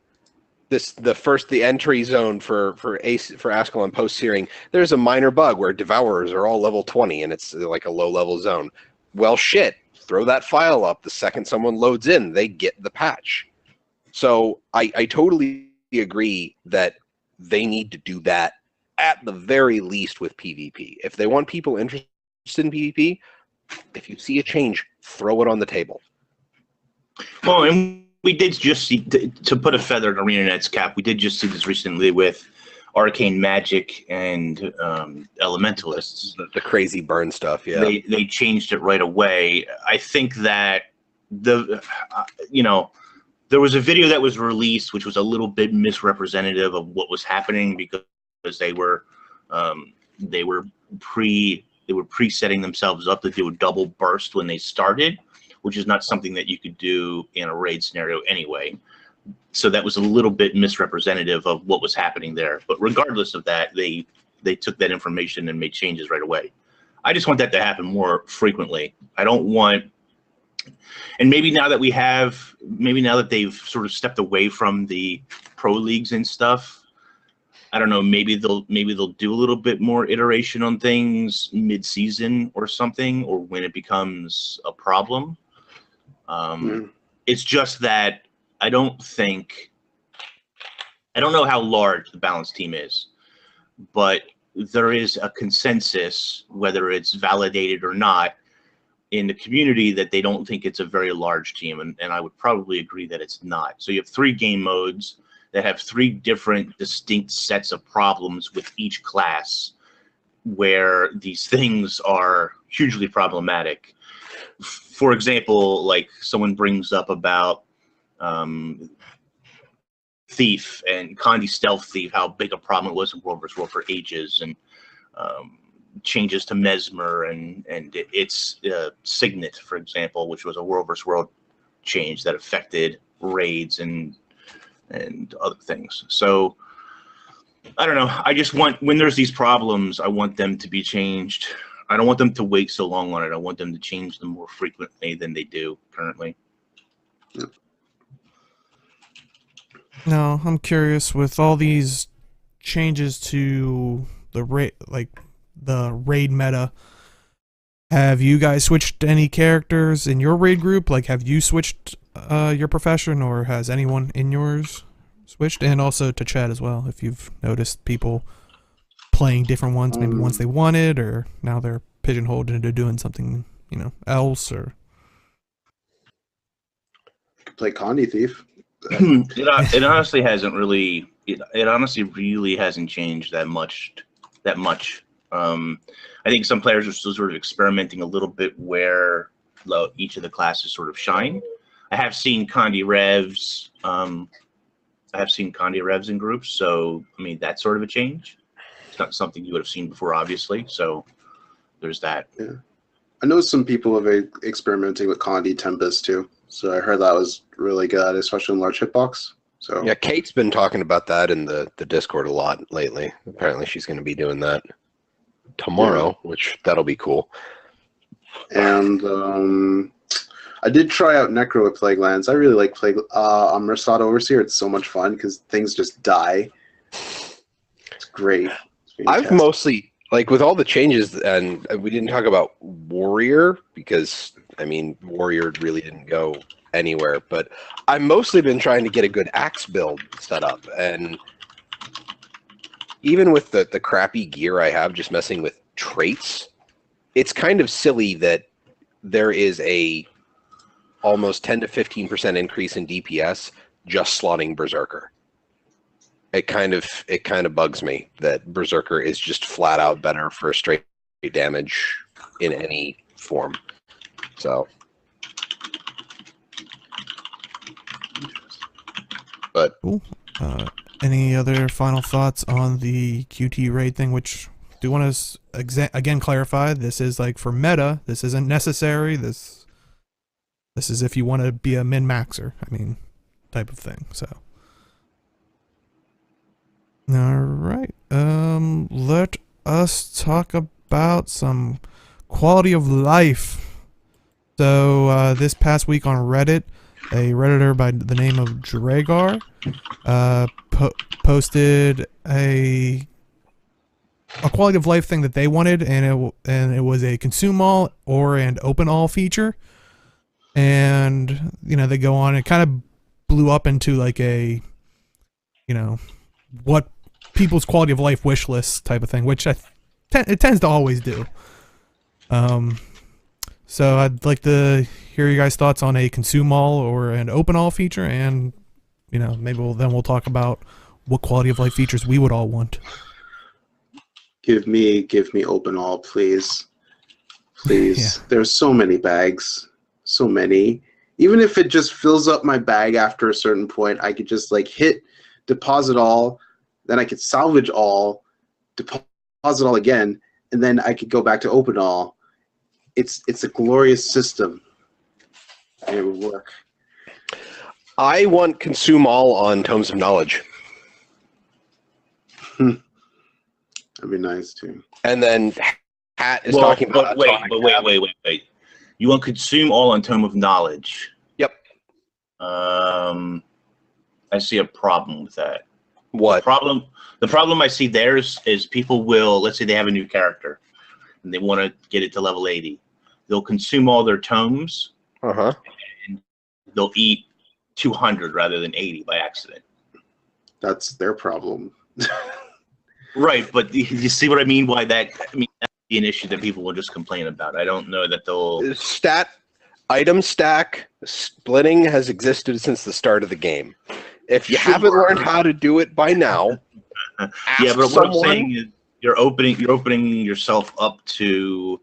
The entry zone for Ascalon post searing. There's a minor bug where Devourers are all level 20 and it's like a low level zone. Well, shit. Throw that file up. The second someone loads in, they get the patch. So I totally agree that they need to do that at the very least with PvP. If they want people interested in PvP, if you see a change, throw it on the table. Well, and we did just see, to put a feather in ArenaNet's cap, we did just see this recently with Arcane Magic and Elementalists. The crazy burn stuff, yeah. They changed it right away. I think that there was a video that was released which was a little bit misrepresentative of what was happening because they were pre-setting themselves up to do a double burst when they started, which is not something that you could do in a raid scenario anyway. So that was a little bit misrepresentative of what was happening there. But regardless of that, they took that information and made changes right away. I just want that to happen more frequently. I don't want, and maybe now that they've sort of stepped away from the pro leagues and stuff, I don't know, maybe they'll do a little bit more iteration on things mid-season or something, or when it becomes a problem. It's just that I don't know how large the balance team is, but there is a consensus, whether it's validated or not, in the community that they don't think it's a very large team, and I would probably agree that it's not. So you have 3 game modes that have 3 different distinct sets of problems with each class, where these things are hugely problematic. For example, like someone brings up about Thief and Condi Stealth Thief, how big a problem it was in World vs. World for ages, and changes to Mesmer and its Signet, for example, which was a world versus world change that affected raids and other things. So I don't know. I just want, when there's these problems, I want them to be changed. I don't want them to wait so long on it. I want them to change them more frequently than they do currently. Now, I'm curious, with all these changes to the raid, the raid meta, have you guys switched any characters in your raid group? Like, have you switched your profession, or has anyone in yours switched? And also to chat as well, if you've noticed people playing different ones, maybe ones they wanted, or now they're pigeonholed into doing something, else, or play Condi Thief. It honestly hasn't really. It honestly really hasn't changed that much. I think some players are still sort of experimenting a little bit where each of the classes sort of shine. I have seen Condi Revs. I have seen Condi Revs in groups, so I mean that's sort of a change. It's not something you would have seen before, obviously. So there's that. Yeah, I know some people have been experimenting with Condi Tempest too. So I heard that was really good, especially in large hitbox. So yeah, Kate's been talking about that in the Discord a lot lately. Apparently, she's going to be doing that tomorrow, which that'll be cool. And I did try out Necro with Plague Lands. I really like Plague Mersad Overseer. It's so much fun because things just die. It's great. I've mostly, like, with all the changes, and we didn't talk about Warrior because, I mean, Warrior really didn't go anywhere, but I've mostly been trying to get a good axe build set up, and even with the crappy gear I have, just messing with traits, it's kind of silly that there is a almost 10 to 15% increase in DPS just slotting Berserker. It kind of bugs me that Berserker is just flat out better for straight damage in any form. So, but cool. Any other final thoughts on the QT raid thing? Which do want to again clarify? This is like for meta. This isn't necessary. This is if you want to be a min maxer. I mean, type of thing. So, all right. Let us talk about some quality of life. So this past week on Reddit, a Redditor by the name of Dragar posted a quality of life thing that they wanted, and it was a consume all or an open all feature. And they go on. It kind of blew up into like a what people's quality of life wish list type of thing, which it tends to always do. So I'd like to hear you guys' thoughts on a consume all or an open all feature, and maybe we'll talk about what quality of life features we would all want. Give me open all, please. Please. Yeah. There's so many bags. So many. Even if it just fills up my bag after a certain point, I could just like hit deposit all, then I could salvage all, deposit all again, and then I could go back to open all. It's a glorious system, and it would work. I want consume all on Tomes of Knowledge. That'd be nice too. And then Hat is talking about. Wait. You want consume all on Tome of Knowledge? Yep. I see a problem with that. What? The problem I see there is people will, let's say they have a new character and they want to get it to level 80. They'll consume all their tomes. Uh-huh. And they'll eat 200 rather than 80 by accident. That's their problem. Right, but you see what I mean? Why that? I mean, that's an issue that people will just complain about. I don't know that they'll. Item stack splitting has existed since the start of the game. If you haven't learned how to do it by now, yeah, but what I'm saying is you're opening yourself up to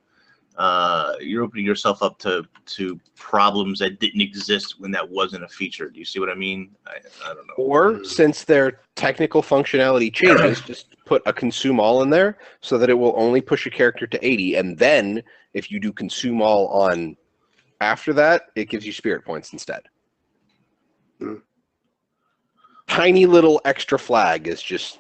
you're opening yourself up to problems that didn't exist when that wasn't a feature. Do you see what I mean? I don't know. Or since their technical functionality changes, just put a consume all in there so that it will only push a character to 80, and then if you do consume all on after that, it gives you spirit points instead. Tiny little extra flag is just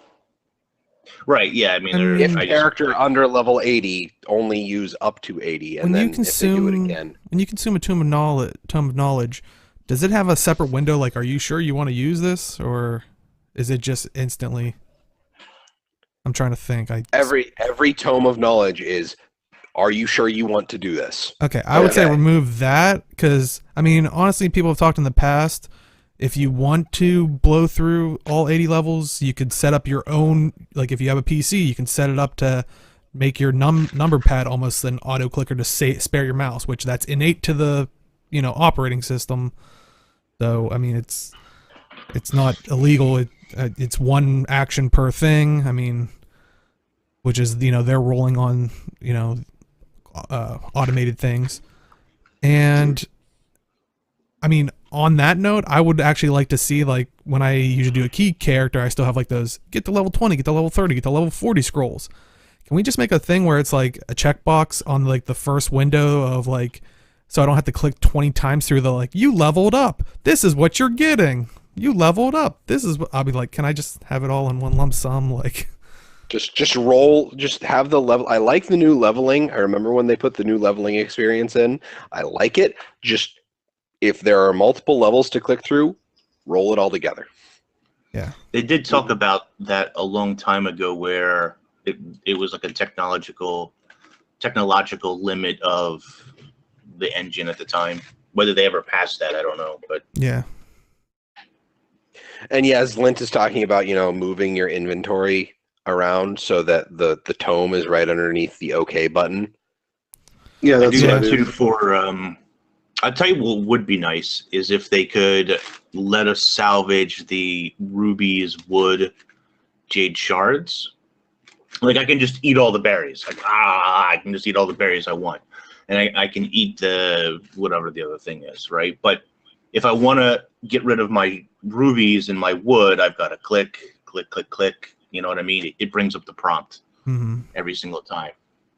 right. Yeah, I mean, if character under level 80 only use up to 80, and when then you consume, if they do it again. When you consume a tome of knowledge, does it have a separate window? Like, are you sure you want to use this, or is it just instantly? I'm trying to think. Every tome of knowledge is, are you sure you want to do this? Okay, I would say remove that, because I mean, honestly, people have talked in the past. If you want to blow through all 80 levels, you could set up your own. Like, if you have a PC, you can set it up to make your number pad almost an auto clicker to spare your mouse, which that's innate to the operating system. So I mean, it's not illegal. It's one action per thing. I mean, which is they're rolling on automated things, and I mean, on that note, I would actually like to see, like, when I usually do a key character, I still have like those get to level 20, get to level 30, get to level 40 scrolls. Can we just make a thing where it's like a checkbox on like the first window of like, so I don't have to click 20 times through the like, you leveled up, this is what you're getting, you leveled up, this is what I'll be like, can I just have it all in one lump sum? Like, just roll, just have the level. I like the new leveling. I remember when they put the new leveling experience in. I like it. Just if there are multiple levels to click through, roll it all together. Yeah. They did talk about that a long time ago, where it was like a technological limit of the engine at the time. Whether they ever passed that, I don't know. But yeah. And yeah, as Lint is talking about, moving your inventory around so that the tome is right underneath the OK button. Yeah, that's I do what I that do. too for I'll tell you what would be nice is if they could let us salvage the rubies, wood, jade shards. Like, I can just eat all the berries. Like, I can just eat all the berries I want. And I can eat the whatever the other thing is, right? But if I want to get rid of my rubies and my wood, I've got to click, click, click, click. You know what I mean? It brings up the prompt every single time.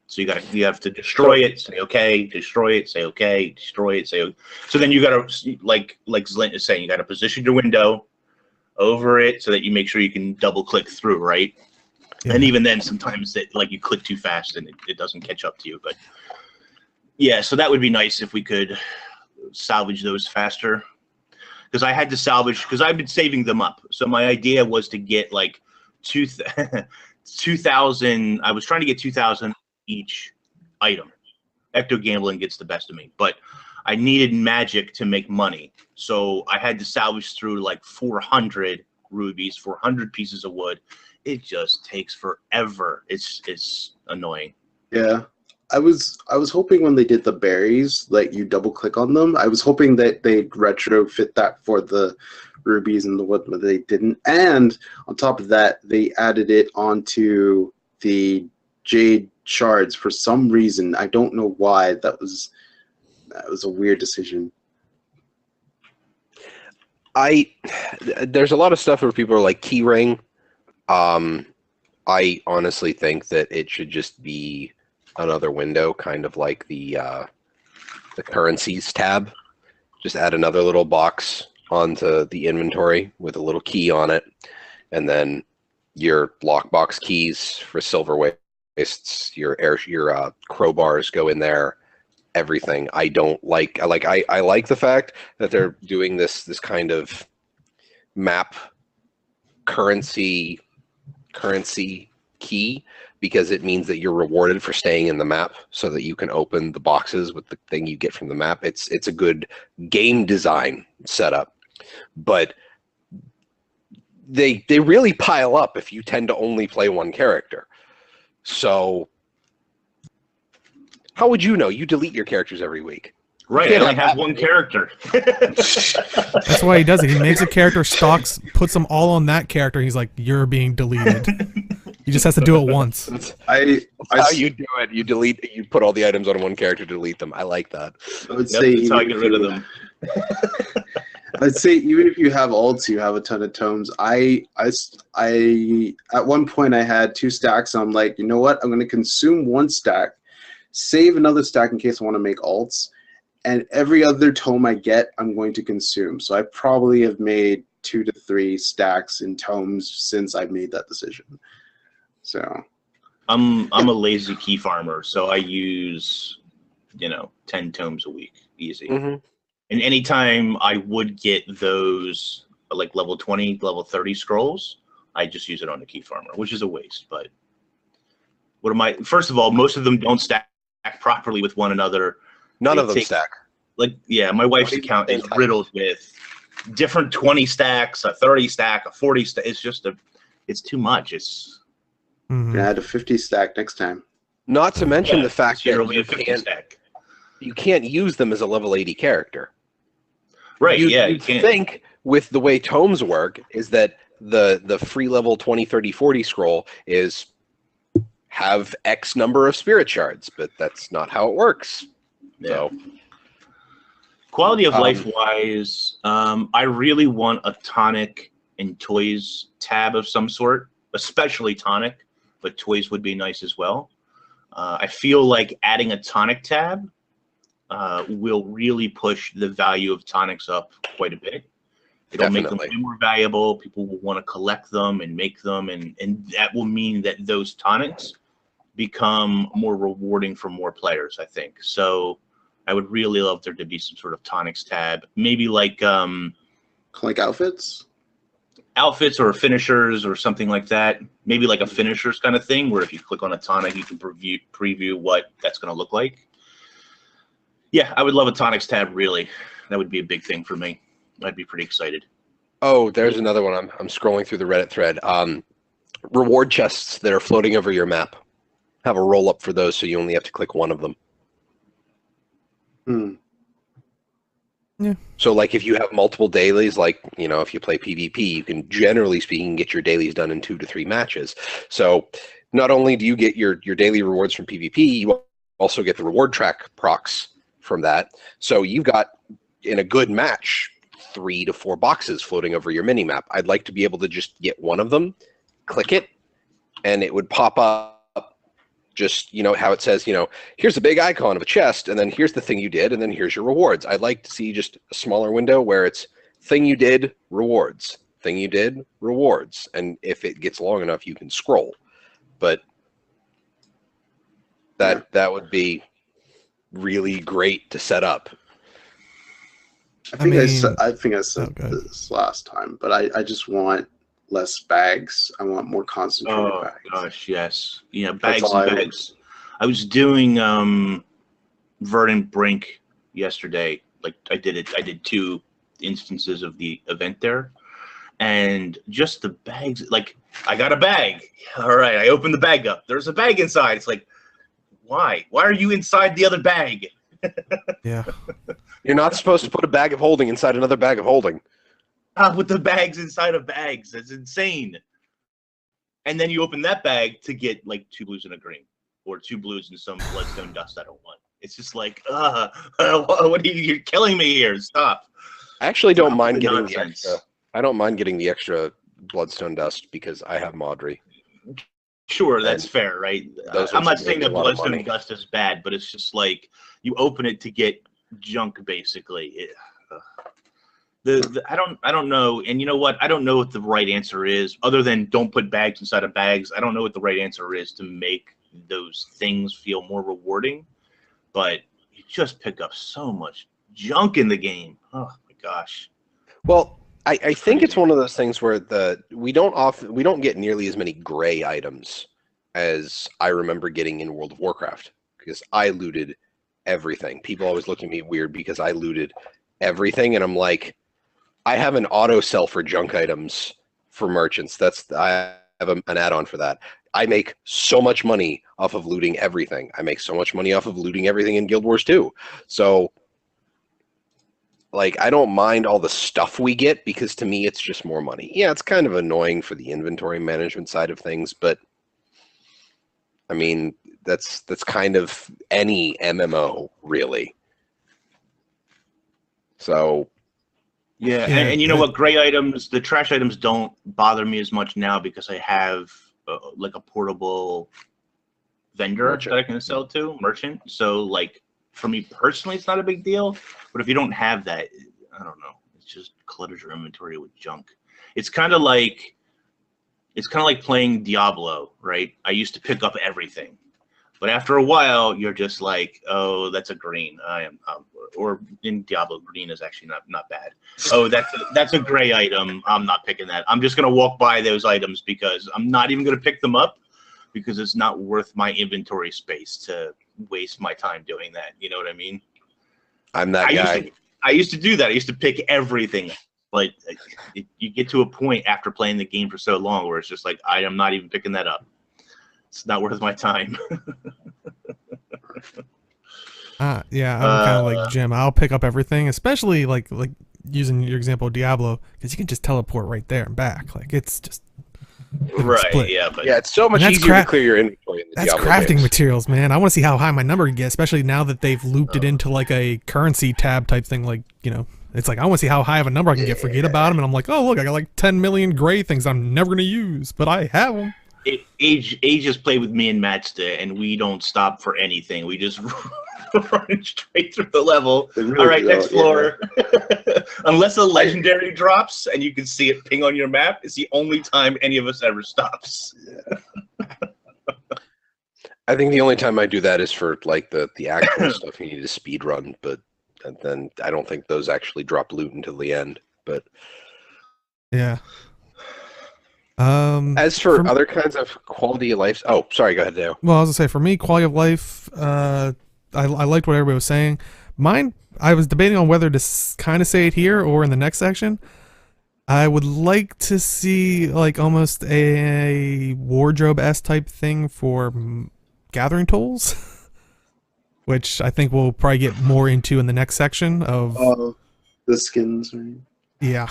So you have to destroy it, say okay, destroy it, say okay, destroy it, say okay. So then you got to, like Zlint is saying, you got to position your window over it so that you make sure you can double click through, right? Yeah. And even then, sometimes you click too fast and it doesn't catch up to you. But yeah, so that would be nice if we could salvage those faster. Because I had to salvage, because I've been saving them up. So my idea was to get like 2,000. I was trying to get 2,000 each item. Ecto Gambling gets the best of me, but I needed magic to make money. So I had to salvage through like 400 rubies, 400 pieces of wood. It just takes forever. It's annoying. Yeah. I was hoping when they did the berries, like you double click on them, I was hoping that they'd retrofit that for the rubies and the wood, but they didn't. And on top of that, they added it onto the jade shards for some reason. I don't know why. That was a weird decision. There's a lot of stuff where people are like keyring. I honestly think that it should just be another window, kind of like the currencies tab. Just add another little box onto the inventory with a little key on it, and then your lockbox keys for silver wastes, your crowbars go in there. Everything. I like the fact that they're doing this kind of map currency key, because it means that you're rewarded for staying in the map so that you can open the boxes with the thing you get from the map. It's a good game design setup, but they really pile up if you tend to only play one character. So how would you know? You delete your characters every week. Right, I only have one character. That's why he does it. He makes a character, puts them all on that character. He's like, you're being deleted. He just has to do it once. That's I how you do it. You put all the items on one character to delete them. I like that. would Yep, say that's how I even get if rid of you- them. I'd say even if you have alts, you have a ton of tomes. I at one point I had 2 stacks. And I'm like, you know what? I'm going to consume 1 stack, save another stack in case I want to make alts, and every other tome I get, I'm going to consume. So I probably have made 2 to 3 stacks in tomes since I made that decision. So I'm a lazy key farmer, so I use 10 tomes a week, easy. Mm-hmm. And anytime I would get those like level 20, level 30 scrolls, I just use it on the key farmer, which is a waste. But what am I? First of all, most of them don't stack properly with one another. None They of them take- stack. Like, yeah, my wife's account is riddled with different 20 stacks, a 30 stack, a 40 stack. It's too much. It's Mhm. gonna add a 50 stack next time. Not to mention the fact that generally you a 50 can't stack. use them as a level 80 character. Right, You'd you can't. think with the way tomes work is that the free level 20, 30, 40 scroll is have X number of spirit shards, but that's not how it works. Yeah. So Quality of life wise, I really want a tonic and toys tab of some sort, especially tonic, but toys would be nice as well. I feel like adding a tonic tab will really push the value of tonics up quite a bit. It'll make them Definitely. way more valuable. People will want to collect them and make them, and that will mean that those tonics become more rewarding for more players, I think. So I would really love there to be some sort of tonics tab, maybe like Outfits? outfits or finishers or something like that. Maybe like a finishers kind of thing, where if you click on a tonic, you can preview what that's going to look like. Yeah, I would love a tonics tab, really. That would be a big thing for me. I'd be pretty excited. oh, there's another one. I'm scrolling through the Reddit thread. Reward chests that are floating over your map. Have a roll up for those, so you only have to click one of them. Hmm. So, like, if you have multiple dailies, like, if you play PvP, you can, generally speaking, get your dailies done in 2 to 3 matches. So, not only do you get your daily rewards from PvP, you also get the reward track procs from that. So, you've got, in a good match, 3 to 4 boxes floating over your mini-map. I'd like to be able to just get one of them, click it, and it would pop up. Just, how it says, here's a big icon of a chest, and then here's the thing you did, and then here's your rewards. I'd like to see just a smaller window where it's thing you did, rewards. Thing you did, rewards. And if it gets long enough, you can scroll. But that would be really great to set up. I think I Oh, said good. this last time, but I just want less bags. I want more concentrated Oh bags. gosh, yes. Bags That's all and I- bags. I was doing Verdant Brink yesterday. Like I did 2 instances of the event there, and just the bags. Like I got a bag. All right, I opened the bag up. There's a bag inside. It's like, why? Why are you inside the other bag? Yeah. You're not supposed to put a bag of holding inside another bag of holding. With the bags inside of bags. That's insane. And then you open that bag to get like 2 blues and a green, or 2 blues and some bloodstone dust I don't want. It's just like, what are you're killing me here. Stop. I actually don't Stop mind the getting nonsense. the extra. I don't mind getting the extra bloodstone dust because I have Maudry. Sure, that's And fair, right? those I'm ones not make saying a that lot of bloodstone money. dust is bad, but it's just like you open it to get junk, basically. I don't know, and you know what? I don't know what the right answer is, other than don't put bags inside of bags. I don't know what the right answer is to make those things feel more rewarding, but you just pick up so much junk in the game. Oh my gosh. Well, I think it's crazy. one of those things where we don't get nearly as many gray items as I remember getting in World of Warcraft, because I looted everything. People always look at me weird because I looted everything, and I'm like, I have an auto sell for junk items for merchants. I have an add-on for that. I make so much money off of looting everything. I make so much money off of looting everything in Guild Wars 2. So, like, I don't mind all the stuff we get because to me it's just more money. Yeah, it's kind of annoying for the inventory management side of things, but I mean, that's kind of any MMO, really. So, Yeah, Yeah, and you know what? Gray items, the trash items don't bother me as much now because I have like a portable vendor Merchant. that I can sell to, merchant. So like for me personally, it's not a big deal. But if you don't have that, I don't know. It just clutters your inventory with junk. It's kind of like playing Diablo, right? I used to pick up everything. But after a while, you're just like, oh, that's a green. Or in Diablo, green is actually not bad. Oh, that's a gray item. I'm not picking that. I'm just gonna walk by those items because I'm not even gonna pick them up because it's not worth my inventory space to waste my time doing that. You know what I mean? I'm that guy. I used to do that. I used to pick everything. But you get to a point after playing the game for so long where it's just like, I am not even picking that up. It's not worth my time. Yeah, I'm kind of like Jim. I'll pick up everything, especially like using your example of Diablo, because you can just teleport right there and back. Like it's just right. split. Yeah, but Yeah, it's so much easier to clear your inventory in the That's Diablo crafting games. materials, man. I want to see how high my number can get, especially now that they've looped it into like a currency tab type thing. Like, you know, it's like I want to see how high of a number I can get. Forget about them, and I'm like, oh look, I got like 10 million gray things I'm never gonna use, but I have them. Age just played with me and Matsta, and we don't stop for anything. We just run straight through the level. They really All right, do, next yeah. floor. Unless a legendary drops and you can see it ping on your map, it's the only time any of us ever stops. I think the only time I do that is for like the actual stuff you need to speed run, but then I don't think those actually drop loot until the end. But Yeah. as for other kinds of quality of life, oh, sorry, go ahead, Dale. Well, I was gonna say, for me, quality of life, I liked what everybody was saying. Mine, I was debating on whether to kind of say it here or in the next section. I would like to see like almost a wardrobe-esque type thing for gathering tools, which I think we'll probably get more into in the next section of. The skins, right? Yeah,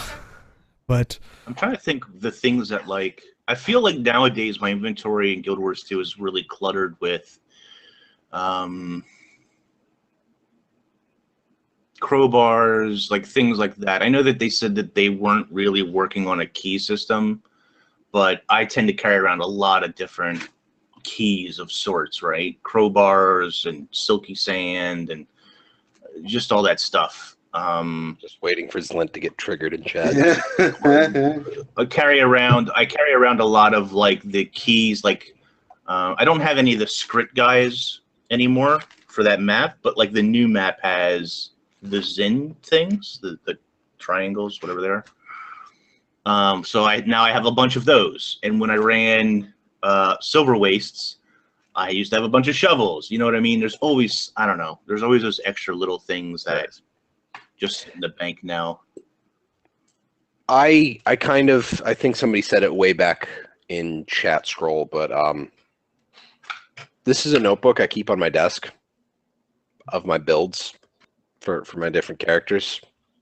but I'm trying to think the things that like I feel like nowadays my inventory in Guild Wars 2 is really cluttered with crowbars, like things like that. I know that they said that they weren't really working on a key system, but I tend to carry around a lot of different keys of sorts, right? Crowbars and silky sand and just all that stuff. Just waiting for Zlint to get triggered in chat. I carry around a lot of like the keys. Like I don't have any of the Skritt guys anymore for that map, but like the new map has the Zen things, the triangles, whatever they are. So now I have a bunch of those. And when I ran Silver Wastes, I used to have a bunch of shovels. You know what I mean? There's always, I don't know, there's always those extra little things that just in the bank now. I think somebody said it way back in chat scroll, but this is a notebook I keep on my desk of my builds for my different characters.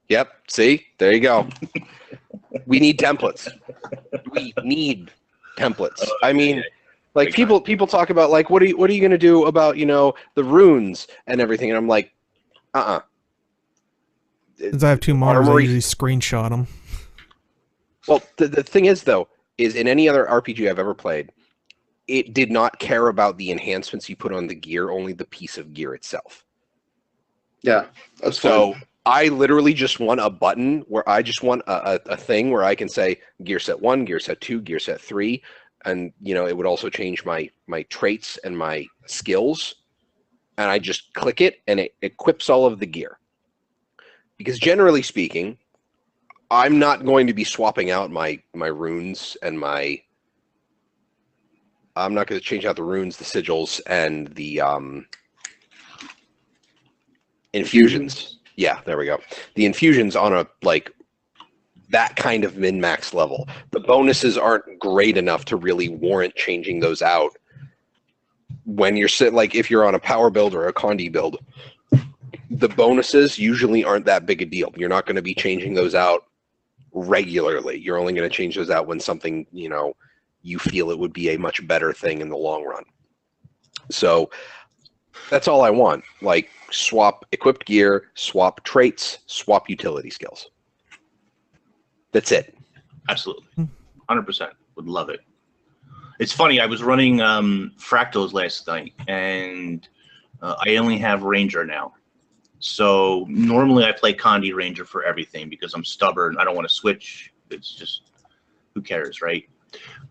Yep, see? There you go. We need templates. We need templates. I mean, like people talk about like what are you going to do about, you know, the runes and everything, and I'm like, since I have two models, I usually screenshot them. Well, the thing is, though, is in any other RPG I've ever played, it did not care about the enhancements you put on the gear, only the piece of gear itself. Yeah, that's so fine. I literally just want a button where I just want a thing where I can say gear set 1, gear set 2, gear set 3, and you know it would also change my traits and my skills, and I just click it and it equips all of the gear. Because generally speaking, I'm not going to be swapping out my runes and my. I'm not going to change out the runes, the sigils, and the infusions. Yeah, there we go. The infusions on a like that kind of min-max level. The bonuses aren't great enough to really warrant changing those out. When you're like if you're on a power build or a condi build, the bonuses usually aren't that big a deal. You're not going to be changing those out regularly. You're only going to change those out when something, you know, you feel it would be a much better thing in the long run. So that's all I want. Like, swap equipped gear, swap traits, swap utility skills. That's it. Absolutely. 100%. Would love it. It's funny, I was running Fractals last night, and I only have Ranger now. So normally I play Condi Ranger for everything because I'm stubborn. I don't want to switch. It's just, who cares, right?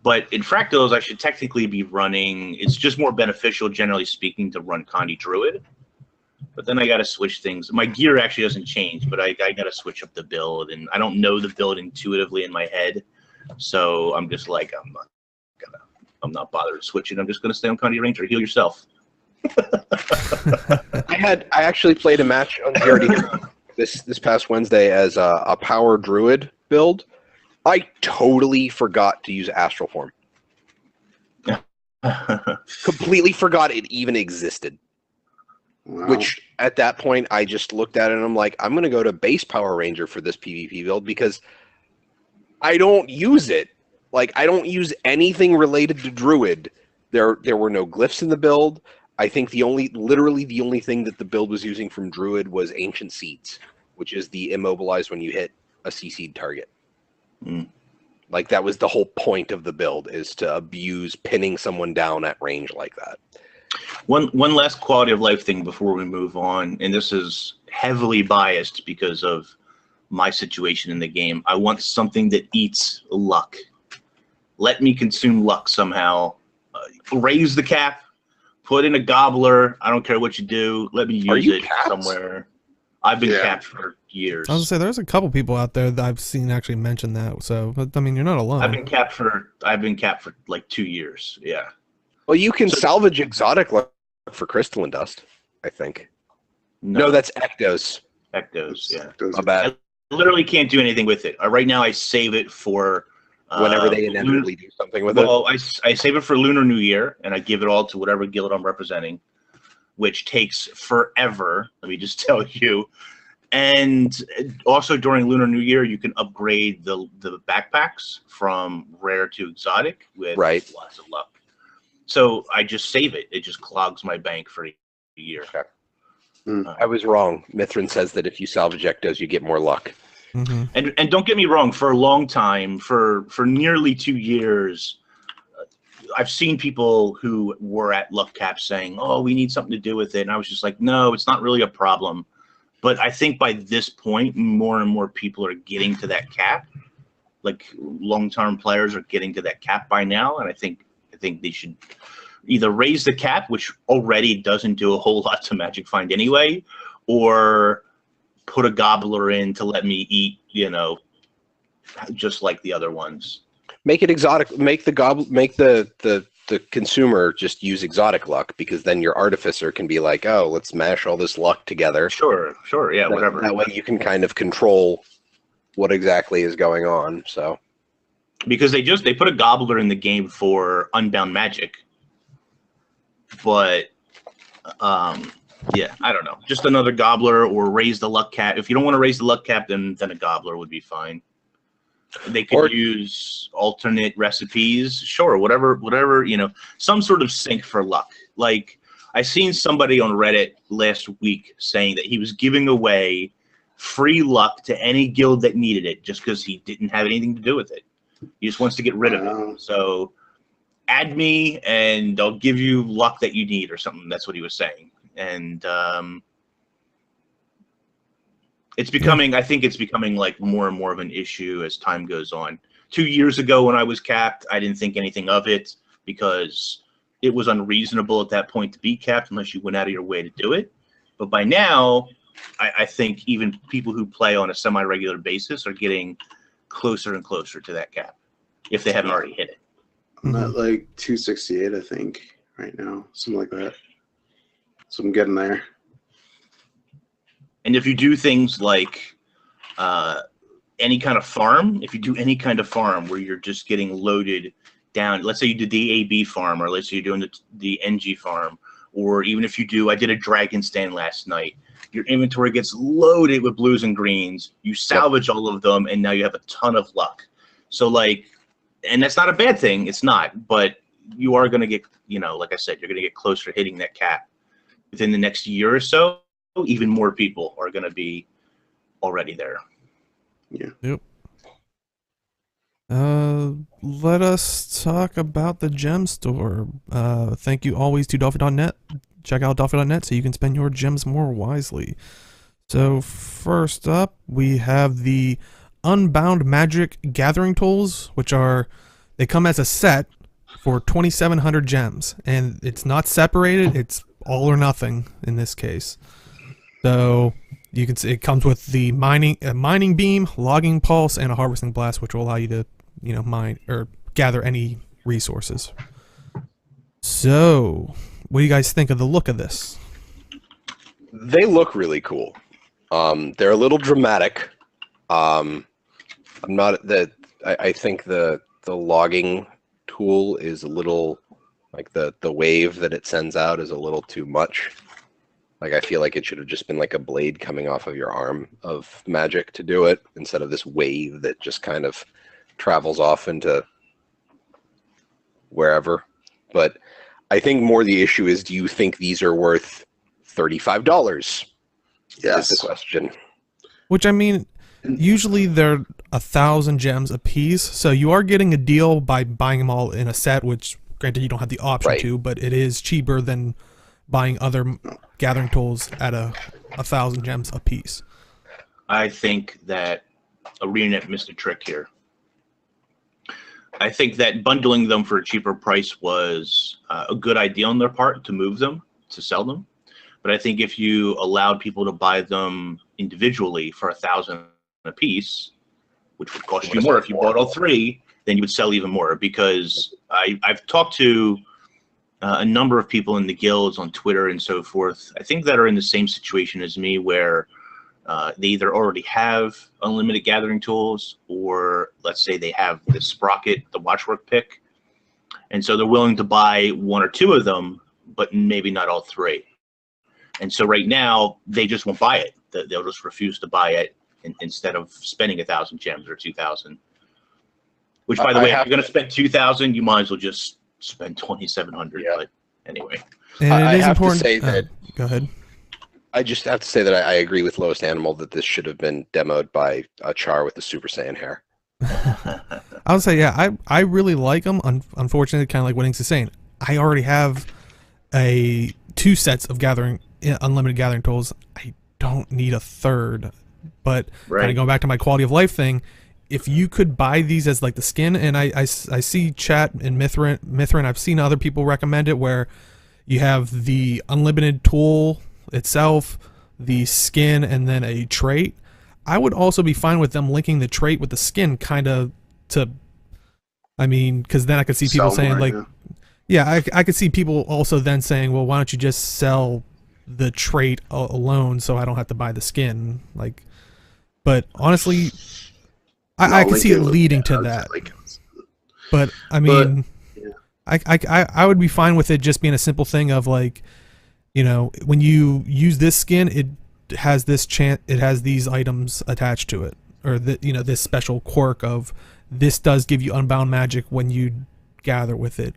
But in Fractals, I should technically be running, it's just more beneficial, generally speaking, to run Condi Druid. But then I got to switch things. My gear actually doesn't change, but I got to switch up the build, and I don't know the build intuitively in my head. So I'm just like, I'm not bothered switching. I'm just going to stay on Condi Ranger. Heal yourself. I actually played a match on GRD this past Wednesday as a power druid build. I totally forgot to use Astral Form. Completely forgot it even existed. Wow. Which at that point I just looked at it and I'm like, I'm gonna go to base Power Ranger for this PvP build because I don't use it. Like, I don't use anything related to Druid. There were no glyphs in the build. I think literally the only thing that the build was using from Druid was Ancient Seeds, which is the immobilize when you hit a CC'd target. Mm. Like, that was the whole point of the build, is to abuse pinning someone down at range like that. One last quality of life thing before we move on, and this is heavily biased because of my situation in the game. I want something that eats luck. Let me consume luck somehow. Raise the cap. Put in a gobbler. I don't care what you do. Let me use it capped? somewhere. I've been Yeah. capped for years. I was gonna say there's a couple people out there that I've seen actually mention that. So, but, I mean, you're not alone. I've been capped for like 2 years. Yeah. Well, you can salvage exotic luck for crystalline dust, I think. No, that's Ectos. Ectos. Yeah. My bad. I literally can't do anything with it. Right now, I save it for Whenever they inevitably do something with it. Well, I save it for Lunar New Year, and I give it all to whatever guild I'm representing, which takes forever. Let me just tell you. And also during Lunar New Year, you can upgrade the backpacks from rare to exotic with lots of luck. So I just save it. It just clogs my bank for a year. Okay. I was wrong. Mithrin says that if you salvage Ectos, you get more luck. Mm-hmm. And don't get me wrong, for a long time, for nearly 2 years, I've seen people who were at luck cap saying, oh, we need something to do with it. And I was just like, no, it's not really a problem. But I think by this point, more and more people are getting to that cap. Like, long-term players are getting to that cap by now. And I think they should either raise the cap, which already doesn't do a whole lot to Magic Find anyway, or put a gobbler in to let me eat, just like the other ones. Make it exotic. Make the consumer just use exotic luck, because then your artificer can be like, oh, let's mash all this luck together. Sure, yeah, whatever. That way you can kind of control what exactly is going on. So, because they put a gobbler in the game for Unbound Magic, but yeah, I don't know. Just another gobbler, or raise the luck cap. If you don't want to raise the luck cap, then a gobbler would be fine. They could use alternate recipes, sure, whatever, some sort of sync for luck. Like, I seen somebody on Reddit last week saying that he was giving away free luck to any guild that needed it, just because he didn't have anything to do with it. He just wants to get rid of it. So add me, and I'll give you luck that you need, or something. That's what he was saying. And it's becoming, I think it's becoming like more and more of an issue as time goes on. 2 years ago when I was capped, I didn't think anything of it, because it was unreasonable at that point to be capped unless you went out of your way to do it. But by now, I think even people who play on a semi-regular basis are getting closer and closer to that cap, if they haven't already hit it. I'm at like 268, I think, right now, something like that. So I'm getting there. And if you do things like any kind of farm, where you're just getting loaded down, let's say you did the AB farm, or let's say you're doing the NG farm, or even if you do, I did a dragon stand last night, your inventory gets loaded with blues and greens, you salvage all of them, and now you have a ton of luck. So, like, and that's not a bad thing, it's not, but you are going to get, like I said, you're going to get closer to hitting that cap within the next year or so. Even more people are going to be already there. Yeah. Yep. Let us talk about the Gemstore. Thank you always to Dolphin.net. Check out Dolphin.net so you can spend your gems more wisely. So first up, we have the Unbound Magic Gathering Tools, which they come as a set for 2,700 gems, and it's not separated. It's all or nothing in this case. So you can see it comes with the mining beam, logging pulse, and a harvesting blast, which will allow you to mine or gather any resources. So what do you guys think of the look of this? They look really cool. They're a little dramatic. I think the logging tool is a little, like the wave that it sends out is a little too much. Like, I feel like it should have just been like a blade coming off of your arm of magic to do it, instead of this wave that just kind of travels off into wherever. But I think more the issue is, do you think these are worth $35? Yes. Is the question. Which, I mean, usually they're 1,000 gems a piece, so you are getting a deal by buying them all in a set, which, granted, you don't have the option to, but it is cheaper than buying other gathering tools at 1,000 gems a piece. I think that ArenaNet missed a trick here. I think that bundling them for a cheaper price was a good idea on their part to move them, to sell them. But I think if you allowed people to buy them individually for 1,000 a piece, which would cost you more if you bought all three, then you would sell even more. Because I've talked to a number of people in the guilds on Twitter and so forth, I think, that are in the same situation as me, where they either already have unlimited gathering tools, or let's say they have the Sprocket, the Watchwork pick, and so they're willing to buy one or two of them, but maybe not all three. And so right now they just won't buy it. They'll just refuse to buy it instead of spending 1,000 gems or 2,000. Which, by the way, if you're going to spend 2,000, you might as well just spend 2,700. Yeah. But anyway, and it is important. To say that, go ahead. I just have to say that I agree with Lowest Animal that this should have been demoed by a Char with the Super Saiyan hair. I would say, yeah, I really like them. Unfortunately, kind of like what Inks is saying, I already have two sets of unlimited gathering tools. I don't need a third. But kind of going back to my quality of life thing, if you could buy these as like the skin, and I see chat and Mithrin, I've seen other people recommend it, where you have the unlimited tool itself, the skin, and then a trait. I would also be fine with them linking the trait with the skin, kind of because then I could see people saying I could see people also then saying, well, why don't you just sell the trait alone so I don't have to buy the skin? But honestly, I could see it leading to that. But I mean, I would be fine with it just being a simple thing of when you use this skin, it has it has these items attached to it, or this special quirk of this does give you unbound magic when you gather with it,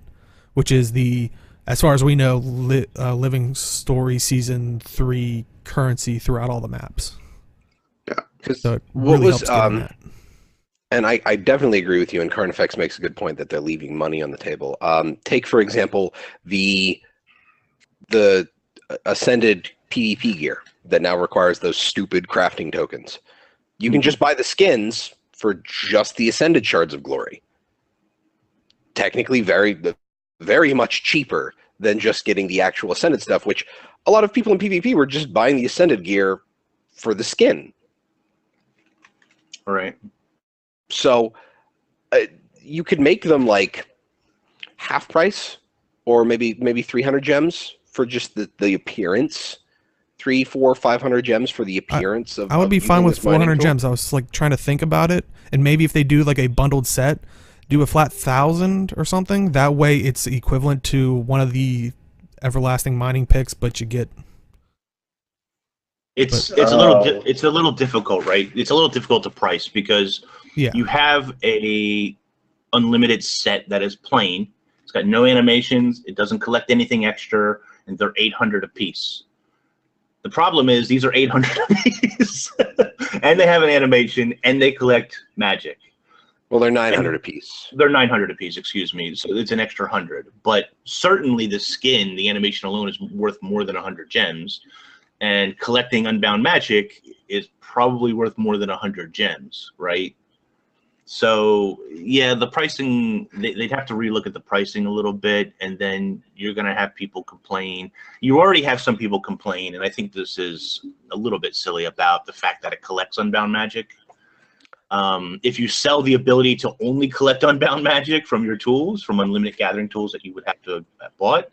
which is as far as we know, Living Story Season 3 currency throughout all the maps. Yeah, so it really helps that. And I definitely agree with you, and Current Effects makes a good point that they're leaving money on the table. Take, for example, the Ascended PvP gear that now requires those stupid crafting tokens. You can just buy the skins for just the Ascended Shards of Glory. Technically very, very much cheaper than just getting the actual Ascended stuff, which a lot of people in PvP were just buying the Ascended gear for the skin. All right. So you could make them like half price, or maybe 300 gems for just the appearance. 300, 400, 500 gems for the appearance of. I would be fine with 400 gems. I was trying to think about it, and maybe if they do a bundled set, do a flat 1,000 or something. That way, it's equivalent to one of the everlasting mining picks, but you get. It's a little difficult, right? It's a little difficult to price because you have a unlimited set that is plain. It's got no animations. It doesn't collect anything extra, and they're 800 apiece. The problem is these are 800 apiece, and they have an animation, and they collect magic. Well, they're 900 apiece. They're 900 apiece, excuse me. So it's an extra 100. But certainly the skin, the animation alone, is worth more than 100 gems. And collecting Unbound Magic is probably worth more than 100 gems, right? So, yeah, the pricing, they'd have to relook at the pricing a little bit, and then you're going to have people complain. You already have some people complain, and I think this is a little bit silly about the fact that it collects Unbound Magic. If you sell the ability to only collect Unbound Magic from your tools, from unlimited gathering tools that you would have to have bought,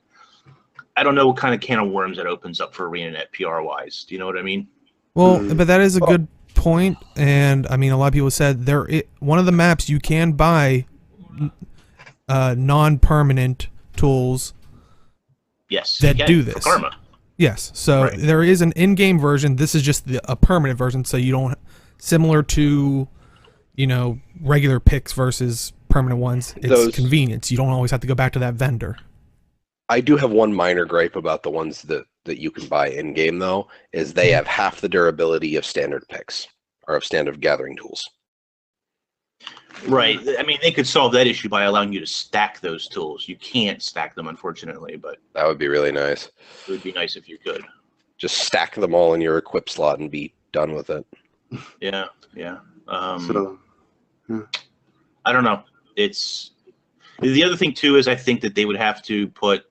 I don't know what kind of can of worms that opens up for ArenaNet PR-wise. Do you know what I mean? Well, but that is a good point, and I mean, a lot of people said one of the maps you can buy non-permanent tools. Yes, that do this. For Karma. Yes, so Right. there is an in-game version. This is just a permanent version, so you don't, similar to, regular picks versus permanent ones. It's convenience. You don't always have to go back to that vendor. I do have one minor gripe about the ones that you can buy in game, though, is they have half the durability of standard picks or of standard gathering tools. Right. I mean, they could solve that issue by allowing you to stack those tools. You can't stack them, unfortunately, but That would be really nice. it would be nice if you could. Just stack them all in your equip slot and be done with it. Yeah, yeah. So, I don't know. It's the other thing too is I think that they would have to put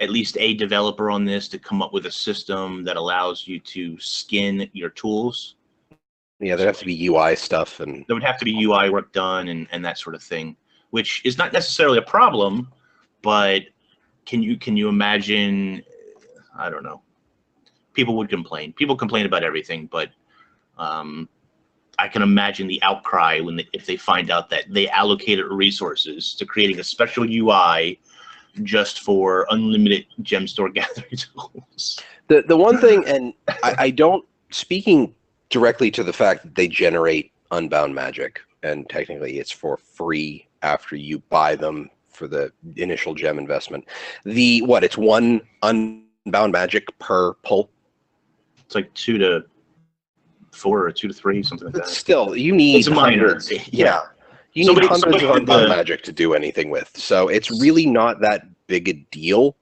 at least a developer on this to come up with a system that allows you to skin your tools. Yeah, there'd have to be UI stuff, and There would have to be UI work done and that sort of thing, which is not necessarily a problem, but can you imagine? I don't know. People would complain. People complain about everything, but I can imagine the outcry if they find out that they allocated resources to creating a special UI just for unlimited Gemstore gathering tools. the one thing, and I don't, speaking directly to the fact that they generate Unbound Magic, and technically it's for free after you buy them for the initial gem investment. It's 1 Unbound Magic per pull? It's like 2 to 4 or 2 to 3, something like But that. still, you need It's minor. hundreds. Yeah. You need hundreds of Unbound Magic to do anything with. So it's really not that big a deal,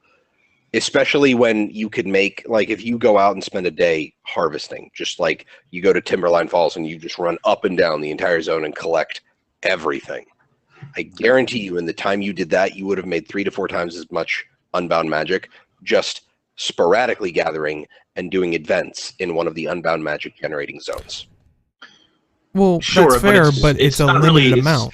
especially when you could make, like, if you go out and spend a day harvesting, just like you go to Timberline Falls and you just run up and down the entire zone and collect everything. I guarantee you in the time you did that, you would have made 3 to 4 times as much Unbound Magic just sporadically gathering and doing events in one of the Unbound Magic generating zones. Well, Sure, that's fair, but it's a not limited really- amount.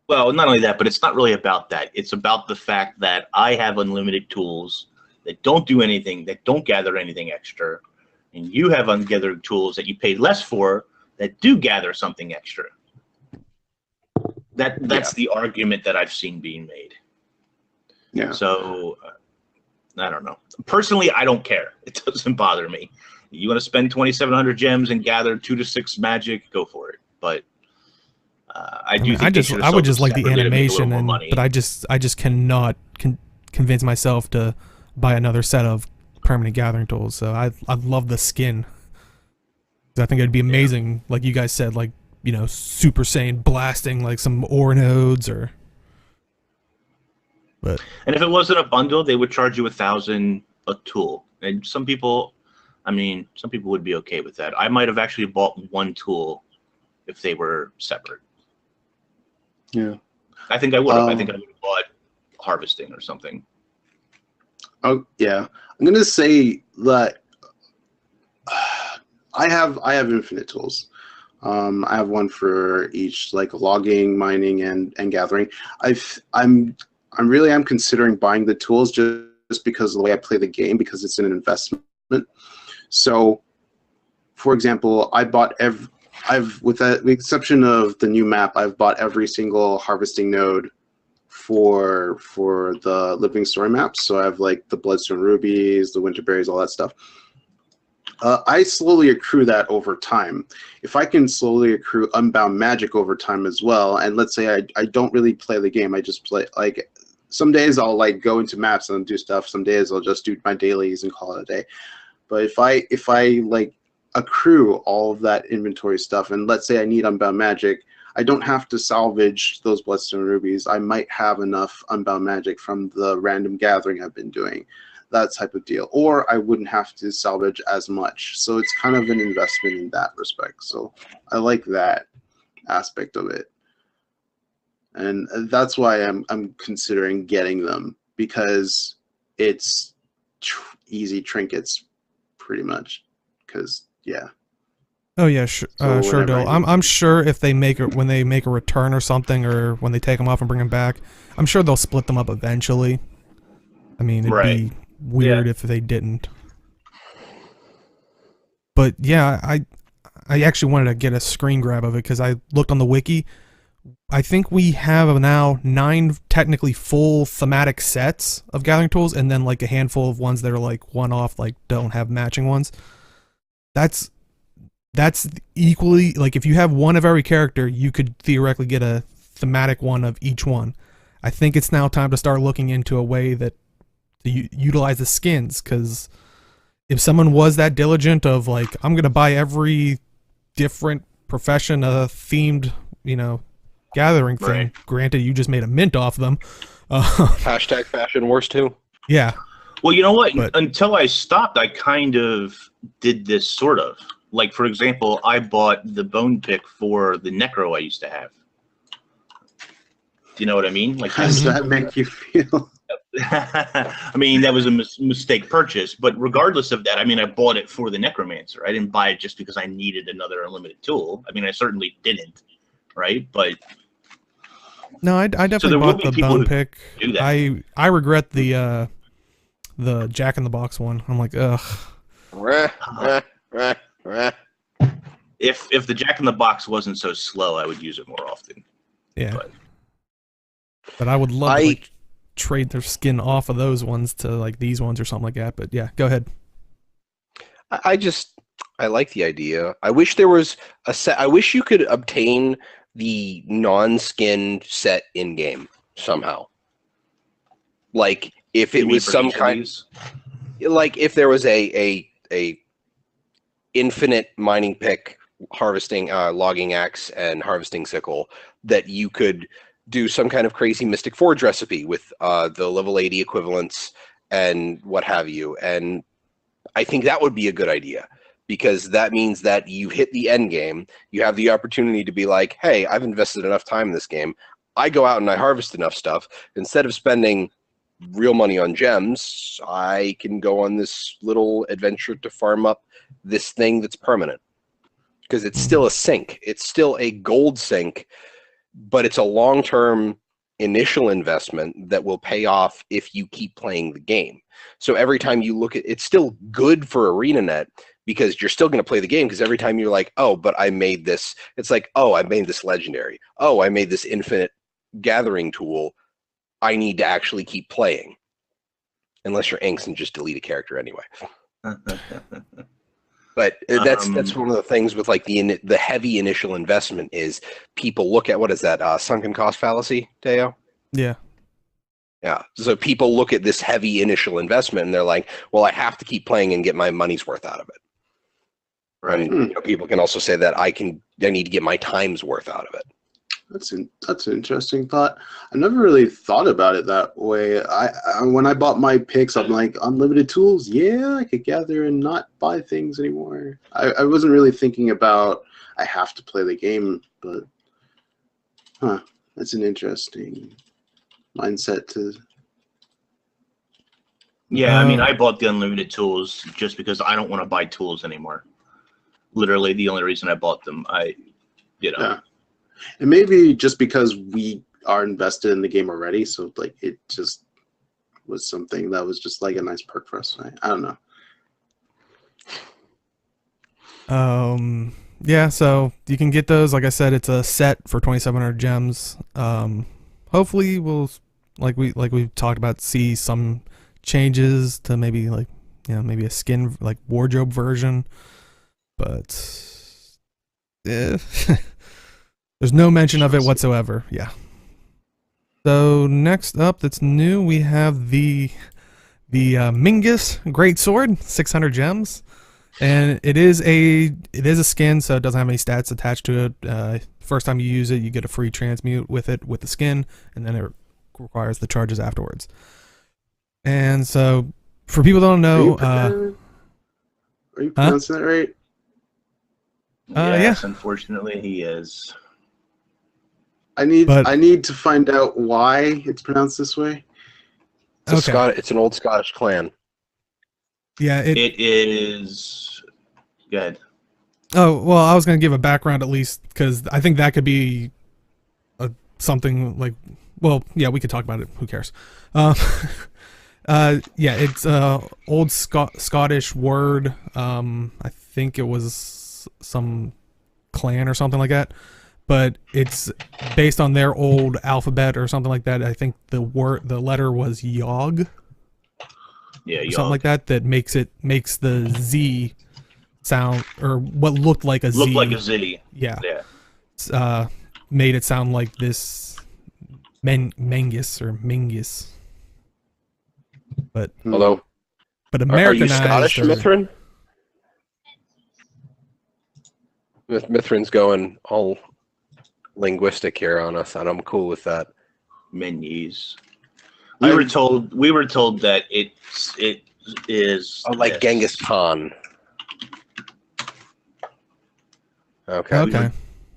Well, not only that, but it's not really about that. It's about the fact that I have unlimited tools that don't do anything, that don't gather anything extra, and you have ungathered tools that you paid less for that do gather something extra. That's the argument that I've seen being made. yeah. So, I don't know. Personally, I don't care. It doesn't bother me. You want to spend 2,700 gems and gather 2 to 6 magic, go for it. But I do. I would just like the animation, money. but I just cannot convince myself to buy another set of permanent gathering tools. So I love the skin. I think it'd be amazing, like you guys said, like, Super Saiyan blasting like some ore nodes or. But And if it wasn't a bundle, they would charge you 1,000 a tool. And some people would be okay with that. I might have actually bought 1 tool if they were separate. Yeah. I think I would have. I think I would have bought harvesting or something. Oh yeah, I'm gonna say that I have infinite tools. I have one for each, like logging, mining, and gathering. I'm considering buying the tools just because of the way I play the game, because it's an investment. So, for example, with the exception of the new map, I've bought every single harvesting node for the living story maps. So I have like the bloodstone rubies, the winter berries, all that stuff. I slowly accrue that over time. If I can slowly accrue Unbound Magic over time as well, and let's say I don't really play the game, I just play, like, some days I'll like go into maps and do stuff. Some days I'll just do my dailies and call it a day. But if I like accrue all of that inventory stuff, and let's say I need Unbound Magic, I don't have to salvage those Bloodstone Rubies. I might have enough Unbound Magic from the random gathering I've been doing, that type of deal. Or I wouldn't have to salvage as much. So it's kind of an investment in that respect. So I like that aspect of it. And that's why I'm considering getting them, because it's easy trinkets pretty much. Because, yeah. Oh yeah, sure, sure, Dill. I'm sure if they make it when they make a return or something, or when they take them off and bring them back, I'm sure they'll split them up eventually. I mean, it'd be weird if they didn't. But yeah, I actually wanted to get a screen grab of it because I looked on the wiki. I think we have now 9 technically full thematic sets of gathering tools, and then like a handful of ones that are like one-off, like don't have matching ones. That's equally, like, if you have one of every character, you could theoretically get a thematic one of each one. I think it's now time to start looking into a way that to utilize the skins, because if someone was that diligent of like, I'm gonna buy every different profession themed, gathering thing. Right. Granted, you just made a mint off them. Hashtag fashion wars too. Yeah. Well, you know what? Until I stopped, I kind of did this sort of. Like, for example, I bought the bone pick for the Necro I used to have. Do you know what I mean? Like, how does that make you feel? I mean, that was a mistake purchase. But regardless of that, I mean, I bought it for the Necromancer. I didn't buy it just because I needed another unlimited tool. I mean, I certainly didn't, right? But no, I definitely bought the bone pick. I regret the Jack in the Box one. I'm like, ugh. If the Jack in the Box wasn't so slow, I would use it more often. Yeah. But I would love to like, trade their skin off of those ones to like these ones or something like that. But yeah, go ahead. I like the idea. I wish there was a set. I wish you could obtain the non-skin set in game somehow. Like if it was some kind, like if there was a infinite mining pick, harvesting, logging axe, and harvesting sickle that you could do some kind of crazy Mystic Forge recipe with the level 80 equivalents and what have you. And I think that would be a good idea, because that means that you hit the end game. You have the opportunity to be like, hey, I've invested enough time in this game. I go out and I harvest enough stuff. Instead of spending real money on gems, I can go on this little adventure to farm up this thing that's permanent, because it's still a sink. It's still a gold sink, but it's a long-term initial investment that will pay off if you keep playing the game. So every time you look at it's still good for ArenaNet, because you're still going to play the game, because every time you're like, oh, but I made this, it's like, oh, I made this legendary. Oh, I made this infinite gathering tool. I need to actually keep playing. Unless you're Inks and just delete a character anyway. But that's one of the things with like the heavy initial investment is people look at, what is that, sunken cost fallacy, Teo? Yeah. Yeah. So people look at this heavy initial investment and they're like, well, I have to keep playing and get my money's worth out of it. Right. And people can also say that I need to get my time's worth out of it. That's an interesting thought. I never really thought about it that way. I when I bought my picks, I'm like, unlimited tools. Yeah, I could gather and not buy things anymore. I wasn't really thinking about I have to play the game, but that's an interesting mindset to. Yeah, I mean, I bought the unlimited tools just because I don't want to buy tools anymore. Literally, the only reason I bought them, Yeah. And maybe just because we are invested in the game already, so like it just was something that was just like a nice perk for us. I don't know. Yeah, so you can get those. Like I said, it's a set for 2,700 gems. Hopefully, we'll like we talked about, see some changes to maybe like maybe a skin like wardrobe version, but there's no mention of it whatsoever. Yeah. So next up, that's new, we have the Menzies Great Sword, 600 gems, and it is a skin, so it doesn't have any stats attached to it. First time you use it, you get a free transmute with it with the skin, and then it requires the charges afterwards. And so, for people who don't know, are you pronouncing that right? Yes, yeah. Unfortunately, he is. I need to find out why it's pronounced this way. It's an old Scottish clan. Yeah, it is good. Oh, well, I was going to give a background at least, because I think that could be something like, well, yeah, we could talk about it. Who cares? Yeah, it's old Scottish word. I think it was some clan or something like that, but it's based on their old alphabet or something like that. I think the letter was Yog. Yeah, Yog. Something like that. That makes the Z sound, or what looked like a Z. Looked like a Z. Yeah. Yeah. Made it sound like this Menzies. But Hello. But Are you Americanized. Scottish, Mithrin? Mithrin's going all linguistic here on us, and I'm cool with that. Menzies. We were told that it is like Genghis Khan. Okay.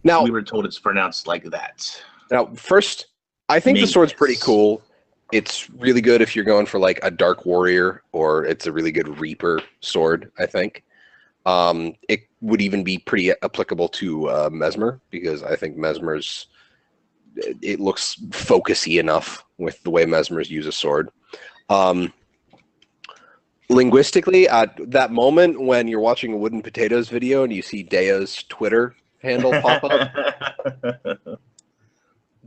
Now we were told it's pronounced like that. Now, first, I think the sword's pretty cool. It's really good if you're going for like a Dark Warrior, or it's a really good Reaper sword, I think. It would even be pretty applicable to Mesmer, because I think it looks focusy enough with the way Mesmers use a sword. Linguistically, at that moment when you're watching a Wooden Potatoes video and you see Deo's Twitter handle pop up,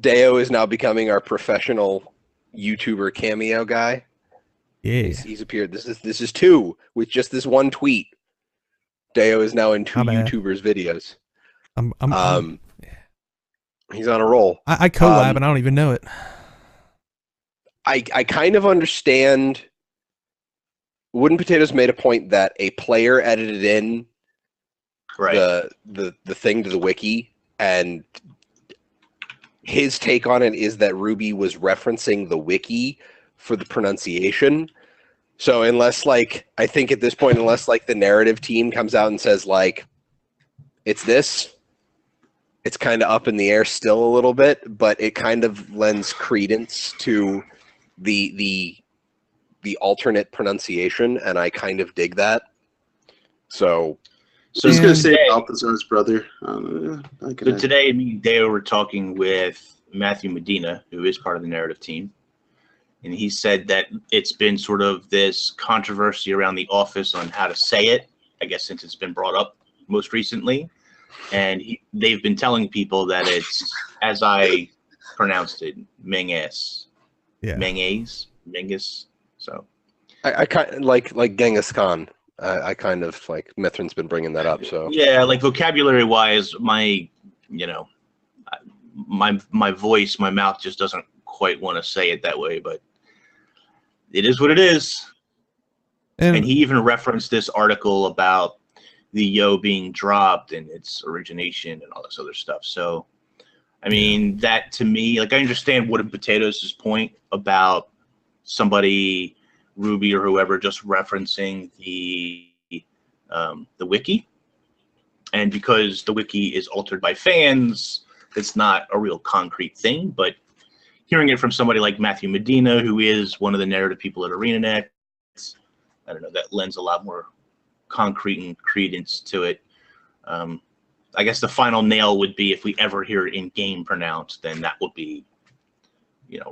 Deo is now becoming our professional YouTuber cameo guy. Yeah, he's appeared. This is two with just this one tweet. Deo is now in two YouTubers' videos. He's on a roll. I collab and I don't even know it. I kind of understand. Wooden Potatoes made a point that a player edited in the thing to the wiki, and his take on it is that Ruby was referencing the wiki for the pronunciation. So unless, like, I think at this point, unless like the narrative team comes out and says like, it's this, it's kind of up in the air still a little bit, but it kind of lends credence to the alternate pronunciation, and I kind of dig that. So I was going to say Balthazar's brother. So today, me and Deo were talking with Matthew Medina, who is part of the narrative team, and he said that it's been sort of this controversy around the office on how to say it, I guess since it's been brought up most recently, and they've been telling people that it's, as I pronounced it, Menzies. Yeah. Menzies. So I kind of like Genghis Khan. I kind of like Mithrin's been bringing that up. So yeah, like vocabulary wise, my voice, my mouth just doesn't quite want to say it that way, but it is what it is. And he even referenced this article about the yo being dropped and its origination and all this other stuff. So, I mean, that to me, like, I understand Wooden Potatoes' point about somebody, Ruby or whoever, just referencing the wiki, and because the wiki is altered by fans, it's not a real concrete thing. But hearing it from somebody like Matthew Medina, who is one of the narrative people at ArenaNet, I don't know, that lends a lot more concrete and credence to it. I guess the final nail would be if we ever hear it in game pronounced, then that would be,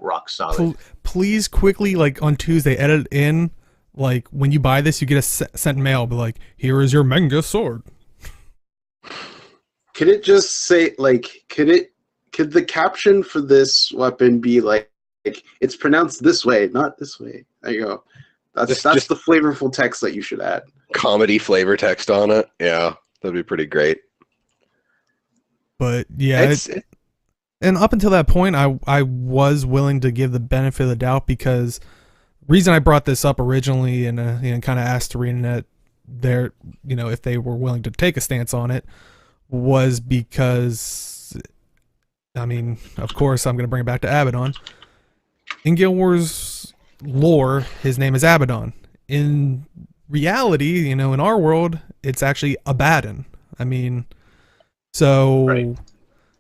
rock solid. Please quickly, like on Tuesday, edit in, like when you buy this, you get a sent mail, but like, here is your Menzies sword. Could it just say, like, could the caption for this weapon be like it's pronounced this way, not this way? There you go. That's Just the flavorful text that you should add. comedy flavor text on it. Yeah, that'd be pretty great. But yeah, and up until that point, I was willing to give the benefit of the doubt, because reason I brought this up originally and kind of asked ArenaNet if they were willing to take a stance on it, was because, I mean, of course, I'm going to bring it back to Abaddon. In Guild Wars lore, his name is Abaddon. In reality, in our world, it's actually Abaddon. I mean, so Right.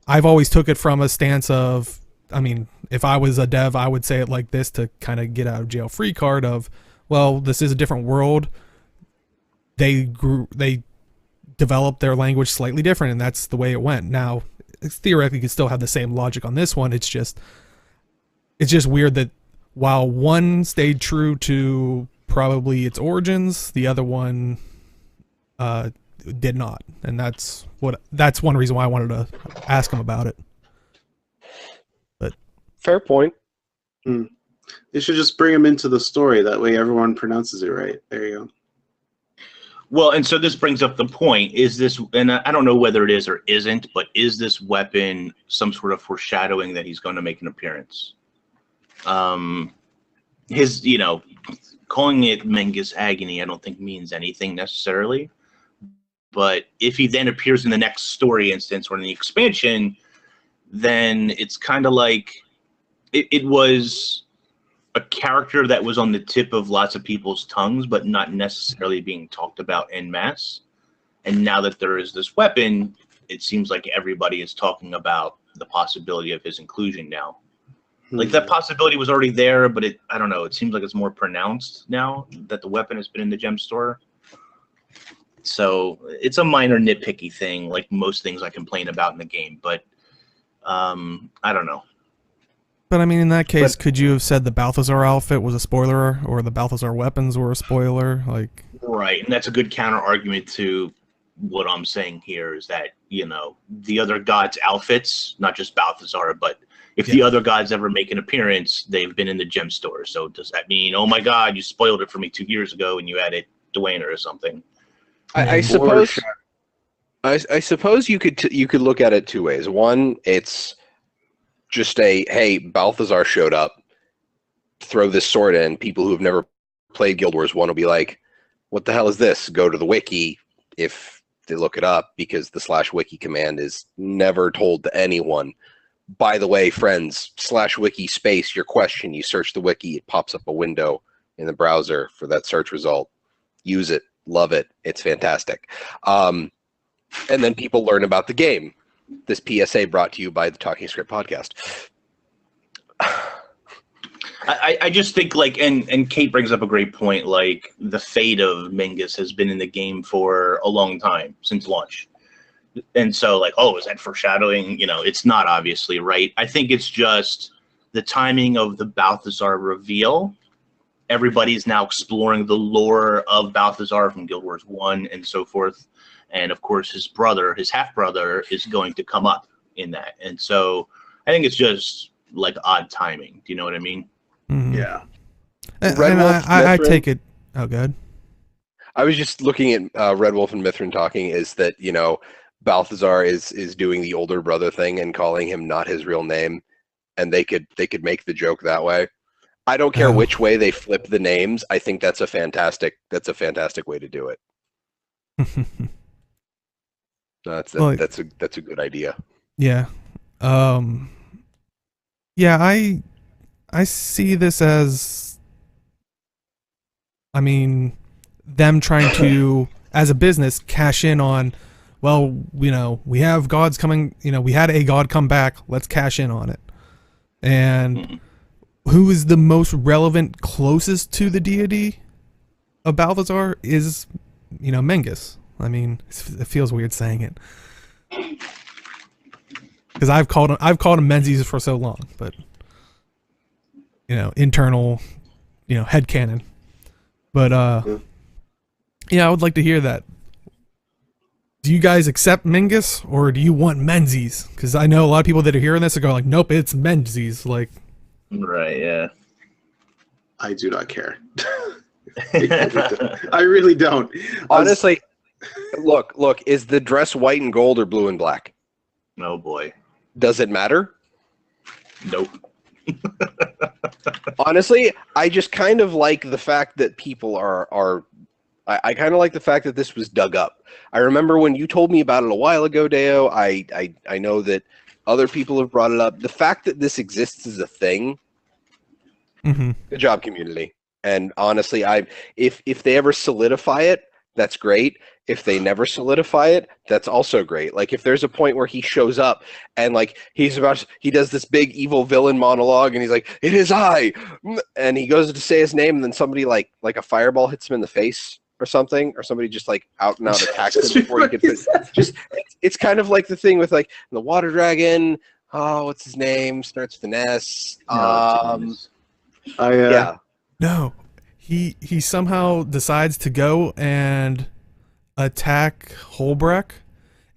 I've always took it from a stance of, I mean, if I was a dev, I would say it like this to kind of get out of jail free card of, well, this is a different world. They developed their language slightly different, and that's the way it went. Now, theoretically, you could still have the same logic on this one. It's just weird that while one stayed true to probably its origins, the other one did not, and that's one reason why I wanted to ask him about it. But Fair point. They should just bring him into the story. That way everyone pronounces it right. There you go. Well, and so this brings up the point, is this, and I don't know whether it is or isn't, but is this weapon some sort of foreshadowing that he's going to make an appearance? His, calling it Menzies Agony, I don't think means anything necessarily. But if he then appears in the next story instance or in the expansion, then it's kind of like it was a character that was on the tip of lots of people's tongues, but not necessarily being talked about en masse. And now that there is this weapon, it seems like everybody is talking about the possibility of his inclusion now. Like, that possibility was already there, but I don't know, it seems like it's more pronounced now that the weapon has been in the Gemstore. So it's a minor nitpicky thing, like most things I complain about in the game, but I don't know. But I mean, in that case, could you have said the Balthazar outfit was a spoiler, or the Balthazar weapons were a spoiler? Like, right, and that's a good counter argument to what I'm saying here, is that, the other gods' outfits, not just Balthazar, but if the other gods ever make an appearance, they've been in the Gemstore. So does that mean, oh my God, you spoiled it for me 2 years ago and you added Dwayne or something? I suppose you could look at it two ways. One, it's just hey, Balthazar showed up, throw this sword in. People who have never played Guild Wars 1 will be like, what the hell is this? Go to the wiki if they look it up, because the /wiki command is never told to anyone. By the way, friends, /wiki space your question. You search the wiki, it pops up a window in the browser for that search result. Use it. Love it. It's fantastic. And then people learn about the game. This PSA brought to you by the Talking Skritt podcast. I just think, like, and Kate brings up a great point, like, the fate of Menzies has been in the game for a long time, since launch. And so, like, oh, is that foreshadowing? It's not, obviously, right? I think it's just the timing of the Balthazar reveal. Everybody's now exploring the lore of Balthazar from Guild Wars 1 and so forth. And, of course, his brother, his half-brother, is going to come up in that. And so I think it's just, like, odd timing. Do you know what I mean? mm-hmm. Yeah. I take it. Oh, good. I was just looking at Red Wolf and Mithrin talking, is that, Balthazar is doing the older brother thing and calling him not his real name, and they could make the joke that way. I don't care which way they flip the names. I think that's a fantastic way to do it. That's a good idea. Yeah. Yeah, I see this as, I mean, them trying to, as a business, cash in on, well, we have gods coming, we had a god come back, let's cash in on it. And who is the most relevant, closest to the deity of Balthazar is, Menzies. I mean, it feels weird saying it, because I've called him Menzies for so long, but internal, headcanon. But yeah, I would like to hear that. Do you guys accept Menzies, or do you want Menzies? Because I know a lot of people that are hearing this are going like, nope, it's Menzies. Like, right, yeah. I do not care. I really don't. Honestly, look, is the dress white and gold or blue and black? Oh boy. Does it matter? Nope. Honestly, I just kind of like the fact that people are I kind of like the fact that this was dug up. I remember when you told me about it a while ago, Deo. I know that other people have brought it up. The fact that this exists as a thing. Mm-hmm. Good job, community. And honestly, if they ever solidify it, that's great. If they never solidify it, that's also great. Like if there's a point where he shows up and like he does this big evil villain monologue and he's like, "It is I," and he goes to say his name and then somebody like a fireball hits him in the face or something, or somebody just like out and out attacks him before he gets it. Just it's kind of like the thing with like the water dragon. Oh, what's his name? Starts with an S. Yeah. No, he somehow decides to go and attack Holbrook,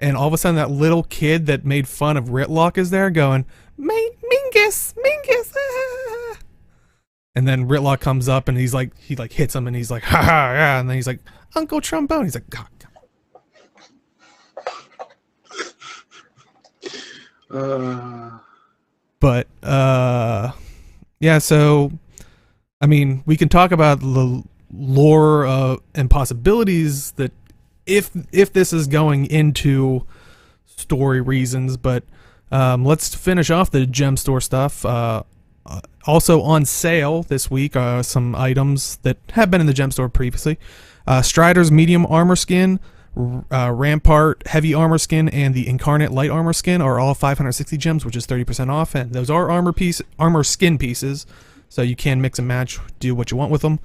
and all of a sudden that little kid that made fun of Ritlock is there going, Mingus, ah. And then Ritlock comes up and he hits him and he's like, ha ha, yeah, and then he's like, Uncle Trombone. He's like, God. But yeah, so I mean, we can talk about the lore and possibilities that if this is going into story reasons, but let's finish off the Gemstore stuff. Also on sale this week are some items that have been in the Gemstore previously. Strider's medium armor skin, Rampart heavy armor skin, and the Incarnate light armor skin are all 560 gems, which is 30% off, and those are armor skin pieces, so you can mix and match, do what you want with them.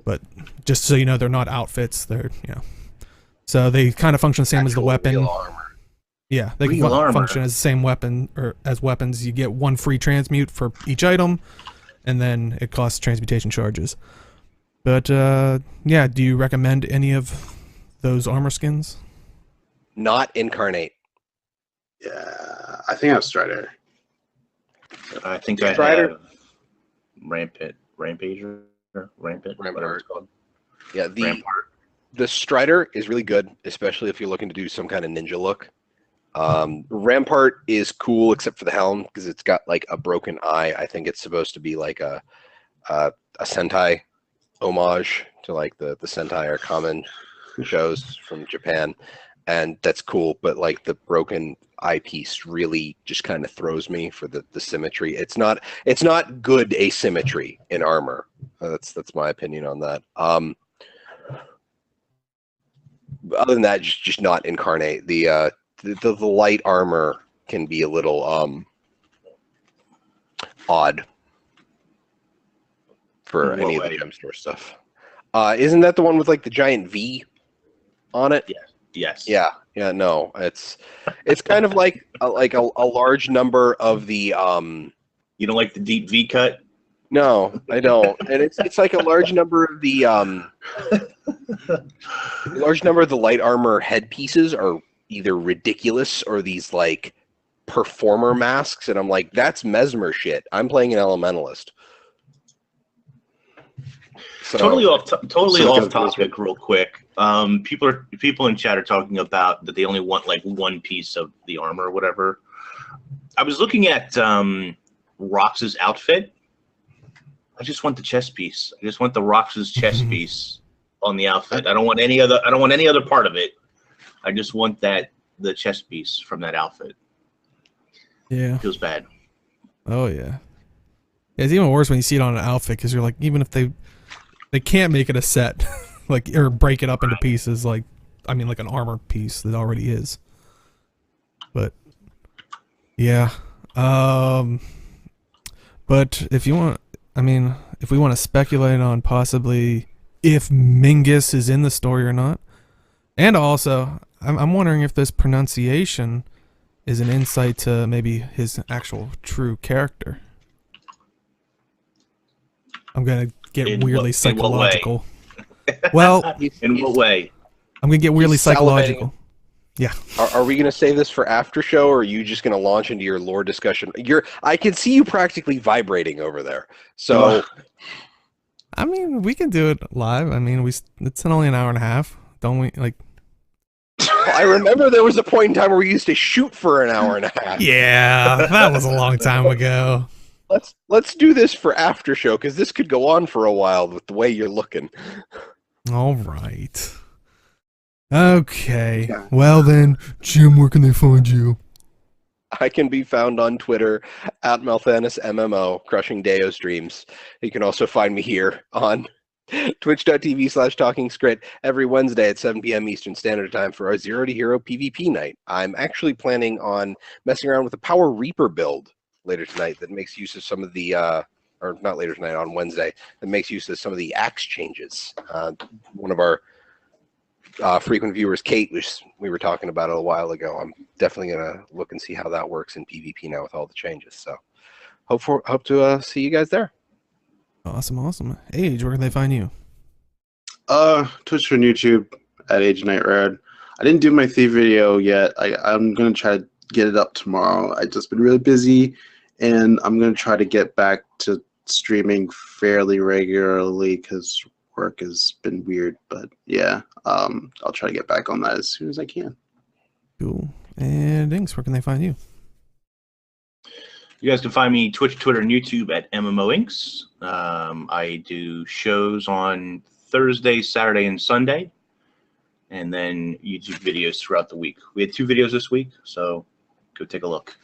But just so you know, they're not outfits. They're so they kind of function the same as the weapon. Real armor. Yeah, they can function as the same weapon or as weapons. You get one free transmute for each item, and then it costs transmutation charges. But yeah, do you recommend any of those armor skins? Not Incarnate. Yeah, I think I have Strider. I think I have Rampager. Rampart. Whatever it's called. Yeah, the Strider is really good, especially if you're looking to do some kind of ninja look. Rampart is cool except for the helm because it's got like a broken eye. I think it's supposed to be like a Sentai homage to like the Sentai or common shows from Japan, and that's cool. But like the broken eyepiece really just kind of throws me for the symmetry. It's not good asymmetry in armor. That's my opinion on that. Other than that, just not Incarnate. The light armor can be a little odd for any of the Gemstore stuff. Isn't that the one with like the giant V on it? Yes. Yeah. No, it's kind of like a large number of the. You don't like the deep V cut? No, I don't. And it's like a large number of the light armor headpieces are either ridiculous or these like performer masks, and I'm like, that's Mesmer shit. I'm playing an elementalist. So, totally off topic real quick. People in chat are talking about that they only want like one piece of the armor or whatever. I was looking at Rox's outfit. I just want the chest piece. I just want the Rox's chest piece on the outfit. I don't want any other part of it. I just want the chest piece from that outfit. Yeah. It feels bad. Oh yeah. It's even worse when you see it on an outfit because you're like, even if they can't make it a set, like, or break it up into pieces, like, I mean, like an armor piece that already is. But yeah. But if you want, I mean, if we want to speculate on possibly if Mingus is in the story or not, and also I'm wondering if this pronunciation is an insight to maybe his actual true character. I'm gonna get weirdly psychological. Well, in what way? I'm gonna get weirdly psychological. Yeah. Are we gonna save this for after show, or are you just gonna launch into your lore discussion? I can see you practically vibrating over there. So I mean, we can do it live. I mean, it's only an hour and a half, don't we? Like, Well, I remember there was a point in time where we used to shoot for an hour and a half. yeah, that was a long time ago. Let's do this for after show, because this could go on for a while with the way you're looking. All right. Okay. Well then, Jim, where can they find you? I can be found on Twitter at MelthanisMMO, crushing Deo streams. You can also find me here on twitch.tv/talkingskrit every Wednesday at 7 p.m. Eastern Standard Time for our Zero to Hero PvP night. I'm actually planning on messing around with a Power Reaper build later tonight that makes use of some of the, or not later tonight, on Wednesday, that makes use of some of the axe changes. One of our frequent viewers, Kate, we were talking about it a while ago. I'm definitely gonna look and see how that works in PvP now with all the changes. So hope to see you guys there. Awesome. Age, where can they find you? Twitch and YouTube at Age Night Red. I didn't do my Thief video yet. I'm gonna try to get it up tomorrow. I've just been really busy, and I'm gonna try to get back to streaming fairly regularly because work has been weird. But yeah, I'll try to get back on that as soon as I can. Cool. And Inks, where can they find you? You guys can find me Twitch, Twitter, and YouTube at MMOinks. I do shows on Thursday, Saturday, and Sunday, and then YouTube videos throughout the week. We had 2 videos this week, so go take a look.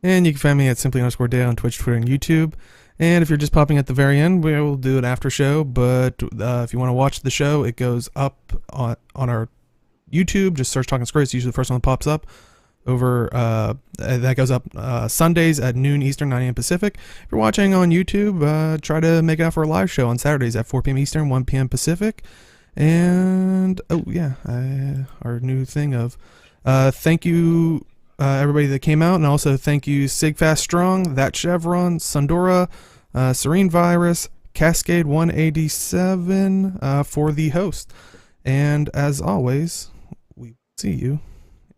And you can find me at simply_day on Twitch, Twitter, and YouTube. And if you're just popping at the very end, we will do an after show. But if you want to watch the show, it goes up on our YouTube. Just search Talking Skritt. It's usually the first one that pops up. That goes up Sundays at noon Eastern, 9 a.m. Pacific. If you're watching on YouTube, try to make it out for a live show on Saturdays at 4 p.m. Eastern, 1 p.m. Pacific. And oh yeah, our new thing of thank you everybody that came out, and also thank you Sigfast Strong, That Chevron, Sundora, Serene Virus, Cascade 187 for the host. And as always, we see you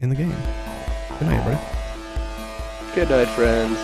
in the game. Good night, everybody. Good night, friends.